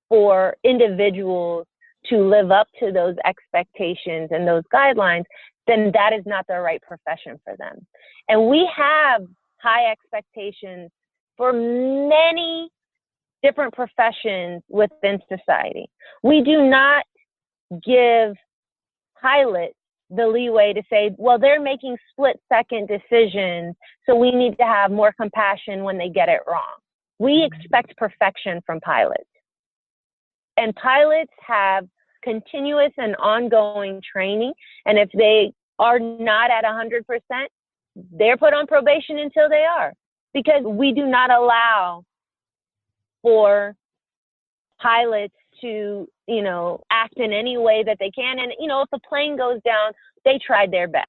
for individuals to live up to those expectations and those guidelines, then that is not the right profession for them. And we have high expectations for many different professions within society. We do not give pilots the leeway to say, well, they're making split-second decisions, so we need to have more compassion when they get it wrong. We expect perfection from pilots. And pilots have continuous and ongoing training. And if they are not at 100%, they're put on probation until they are. Because we do not allow for pilots to, act in any way that they can. And, if the plane goes down, they tried their best.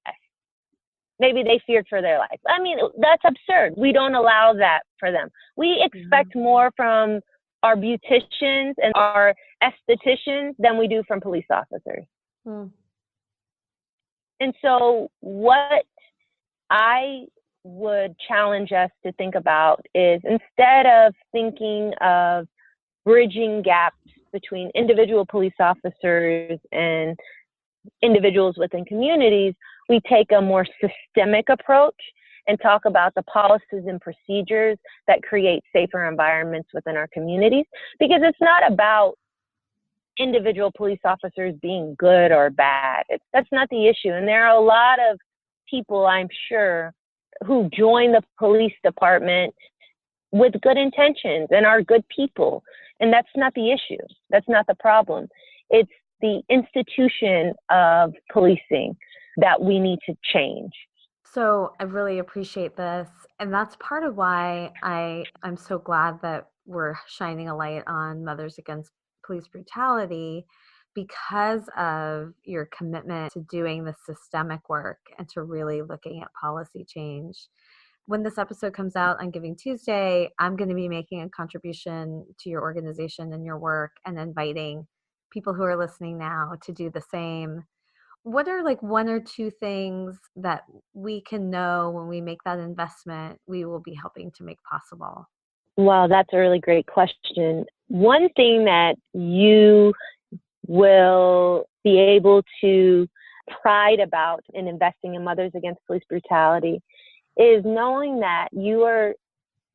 Maybe they feared for their life. I mean, that's absurd. We don't allow that for them. We expect more from our beauticians and our estheticians than we do from police officers. And so what I would challenge us to think about is, instead of thinking of bridging gaps between individual police officers and individuals within communities, we take a more systemic approach and talk about the policies and procedures that create safer environments within our communities. Because it's not about individual police officers being good or bad. That's not the issue. And there are a lot of people, I'm sure, who join the police department with good intentions and are good people. And that's not the issue. That's not the problem. It's the institution of policing that we need to change. So I really appreciate this. And that's part of why I'm so glad that we're shining a light on Mothers Against Police Brutality, because of your commitment to doing the systemic work and to really looking at policy change. When this episode comes out on Giving Tuesday, I'm going to be making a contribution to your organization and your work, and inviting people who are listening now to do the same. What are one or two things that we can know when we make that investment we will be helping to make possible? Wow, that's a really great question. One thing that you will be able to pride about in investing in Mothers Against Police Brutality is knowing that you are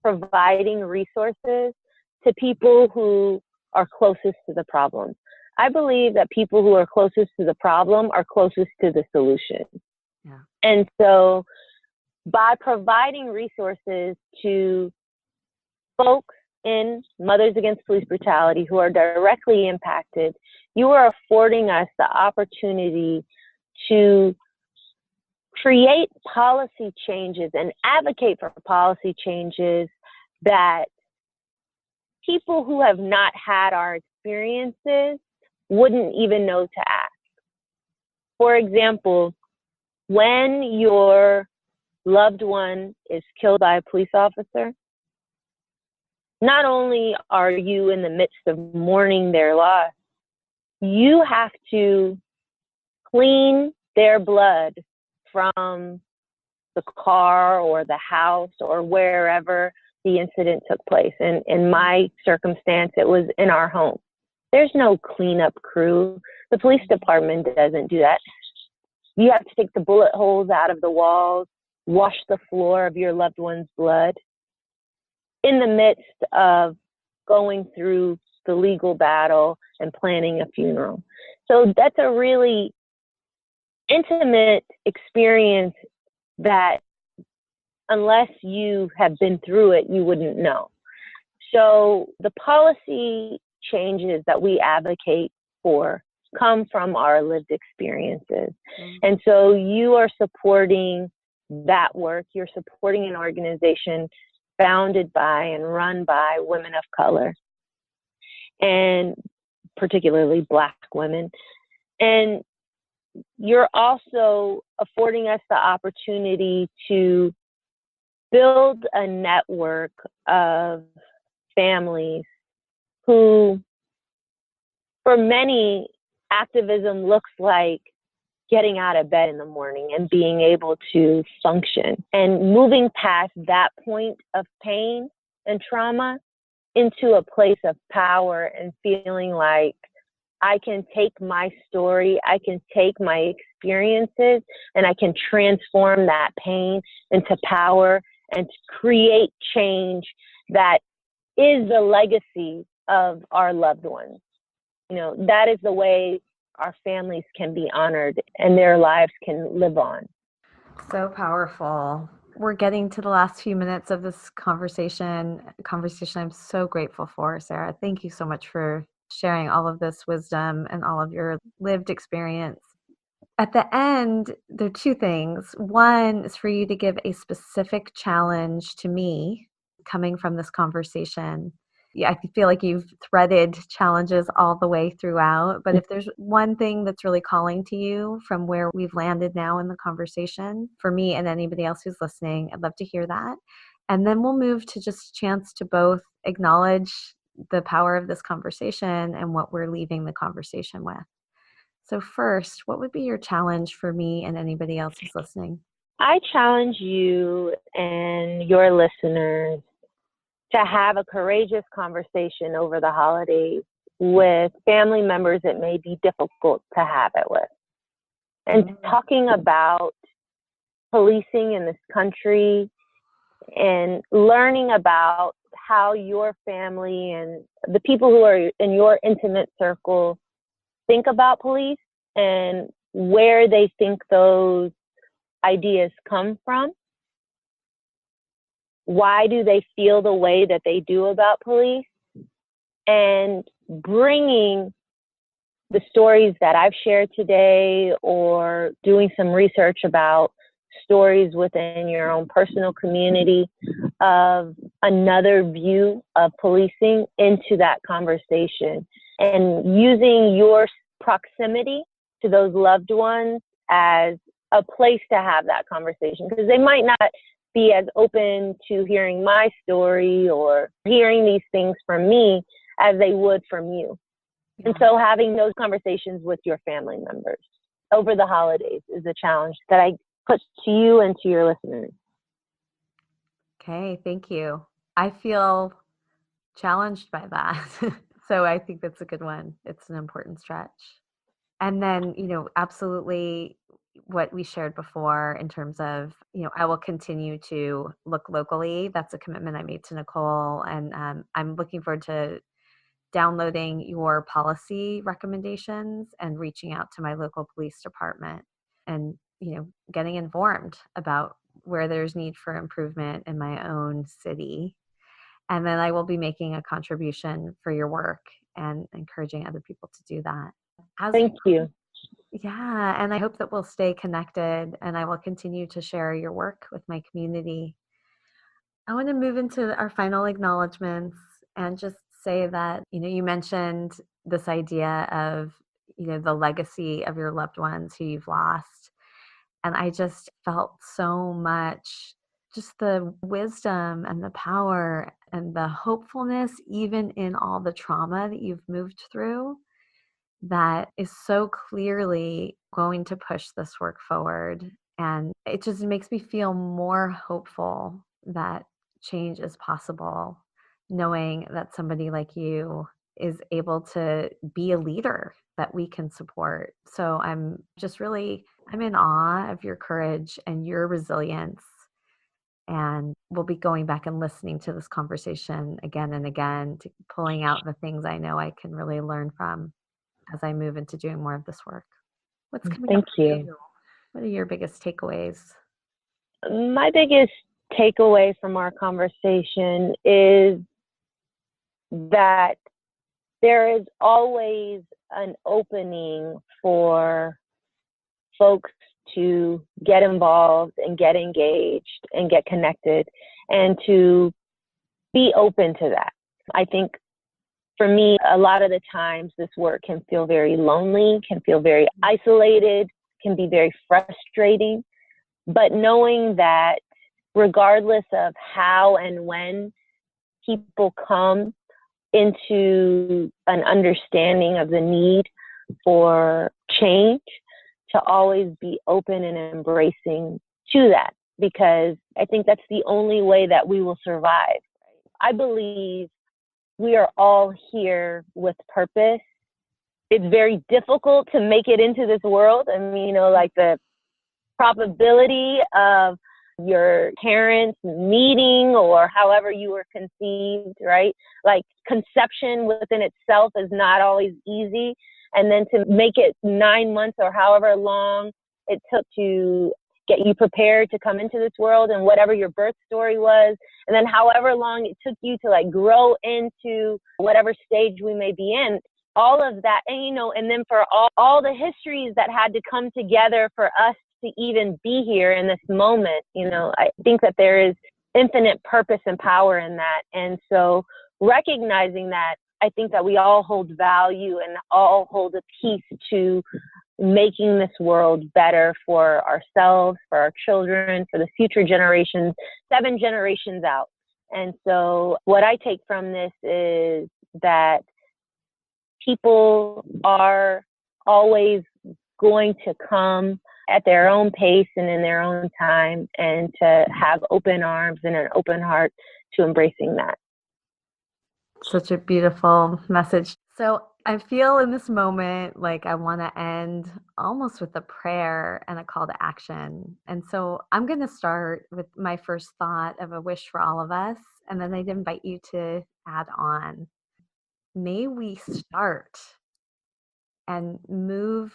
providing resources to people who are closest to the problem. I believe that people who are closest to the problem are closest to the solution. Yeah. And so by providing resources to folks in Mothers Against Police Brutality who are directly impacted, you are affording us the opportunity to create policy changes and advocate for policy changes that people who have not had our experiences wouldn't even know to ask. For example, when your loved one is killed by a police officer, not only are you in the midst of mourning their loss, you have to clean their blood from the car or the house or wherever the incident took place. And in my circumstance, it was in our home. There's no cleanup crew. The police department doesn't do that. You have to take the bullet holes out of the walls, wash the floor of your loved one's blood in the midst of going through the legal battle and planning a funeral. So that's a really intimate experience that unless you have been through it, you wouldn't know. So the policy changes that we advocate for come from our lived experiences. And so you are supporting that work. You're supporting an organization founded by and run by women of color, and particularly Black women. And you're also affording us the opportunity to build a network of families who, for many, activism looks like getting out of bed in the morning and being able to function and moving past that point of pain and trauma into a place of power and feeling like I can take my story, I can take my experiences, and I can transform that pain into power and to create change that is the legacy of our loved ones. You know, that is the way our families can be honored and their lives can live on. So powerful. We're getting to the last few minutes of this conversation I'm so grateful for, Sara. Thank you so much for sharing all of this wisdom and all of your lived experience. At the end, there are two things. One is for you to give a specific challenge to me coming from this conversation. Yeah, I feel like you've threaded challenges all the way throughout, but if there's one thing that's really calling to you from where we've landed now in the conversation, for me and anybody else who's listening, I'd love to hear that. And then we'll move to just chance to both acknowledge the power of this conversation and what we're leaving the conversation with. So first, what would be your challenge for me and anybody else who's listening? I challenge you and your listeners to have a courageous conversation over the holidays with family members it may be difficult to have it with. And talking about policing in this country and learning about how your family and the people who are in your intimate circle think about police and where they think those ideas come from. Why do they feel the way that they do about police? And bringing the stories that I've shared today or doing some research about stories within your own personal community of another view of policing into that conversation and using your proximity to those loved ones as a place to have that conversation, because they might not be as open to hearing my story or hearing these things from me as they would from you. Yeah. And so having those conversations with your family members over the holidays is a challenge that I put to you and to your listeners. Okay, thank you. I feel challenged by that. So I think that's a good one. It's an important stretch. And then, absolutely what we shared before in terms of, I will continue to look locally. That's a commitment I made to Nicole. And I'm looking forward to downloading your policy recommendations and reaching out to my local police department and, getting informed about where there's need for improvement in my own city. And then I will be making a contribution for your work and encouraging other people to do that. Thank you. Yeah, and I hope that we'll stay connected and I will continue to share your work with my community. I want to move into our final acknowledgements and just say that, you mentioned this idea of, the legacy of your loved ones who you've lost. And I just felt so much just the wisdom and the power and the hopefulness, even in all the trauma that you've moved through, that is so clearly going to push this work forward. And it just makes me feel more hopeful that change is possible, knowing that somebody like you is able to be a leader that we can support. So I'm just really I'm in awe of your courage and your resilience. And we'll be going back and listening to this conversation again and again, pulling out the things I know I can really learn from as I move into doing more of this work. What's coming up for you? What are your biggest takeaways? My biggest takeaway from our conversation is that there is always an opening for folks to get involved and get engaged and get connected and to be open to that. I think for me, a lot of the times this work can feel very lonely, can feel very isolated, can be very frustrating. But knowing that regardless of how and when people come into an understanding of the need for change, to always be open and embracing to that, because I think that's the only way that we will survive. I believe we are all here with purpose. It's very difficult to make it into this world. I mean, like the probability of your parents meeting or however you were conceived, right? Like conception within itself is not always easy. And then to make it 9 months or however long it took to get you prepared to come into this world and whatever your birth story was, and then however long it took you to like grow into whatever stage we may be in, all of that. And, and then for all the histories that had to come together for us to even be here in this moment, I think that there is infinite purpose and power in that. And so recognizing that, I think that we all hold value and all hold a piece to making this world better for ourselves, for our children, for the future generations, 7 generations out. And so what I take from this is that people are always going to come at their own pace and in their own time, and to have open arms and an open heart to embracing that. Such a beautiful message. So I feel in this moment like I want to end almost with a prayer and a call to action. And so I'm going to start with my first thought of a wish for all of us, and then I'd invite you to add on. May we start and move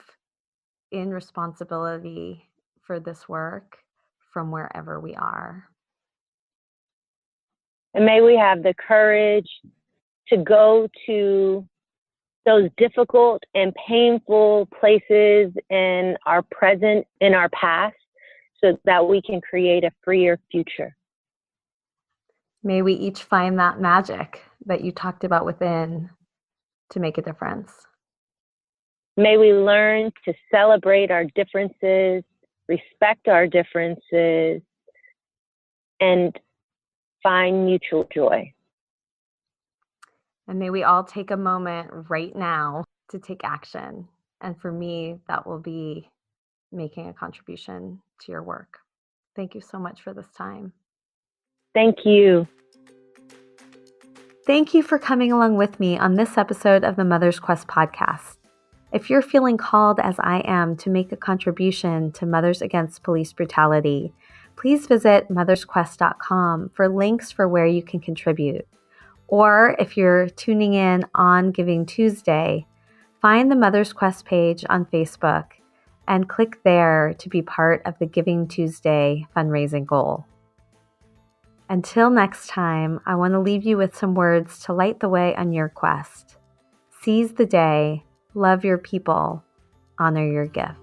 in responsibility for this work from wherever we are. And may we have the courage to go to those difficult and painful places in our present, in our past, so that we can create a freer future. May we each find that magic that you talked about within to make a difference. May we learn to celebrate our differences, respect our differences, and find mutual joy. And may we all take a moment right now to take action. And for me, that will be making a contribution to your work. Thank you so much for this time. Thank you. Thank you for coming along with me on this episode of the Mother's Quest podcast. If you're feeling called, as I am, to make a contribution to Mothers Against Police Brutality, please visit mothersquest.com for links for where you can contribute. Or if you're tuning in on Giving Tuesday, find the Mothers Quest page on Facebook and click there to be part of the Giving Tuesday fundraising goal. Until next time, I want to leave you with some words to light the way on your quest. Seize the day, love your people, honor your gift.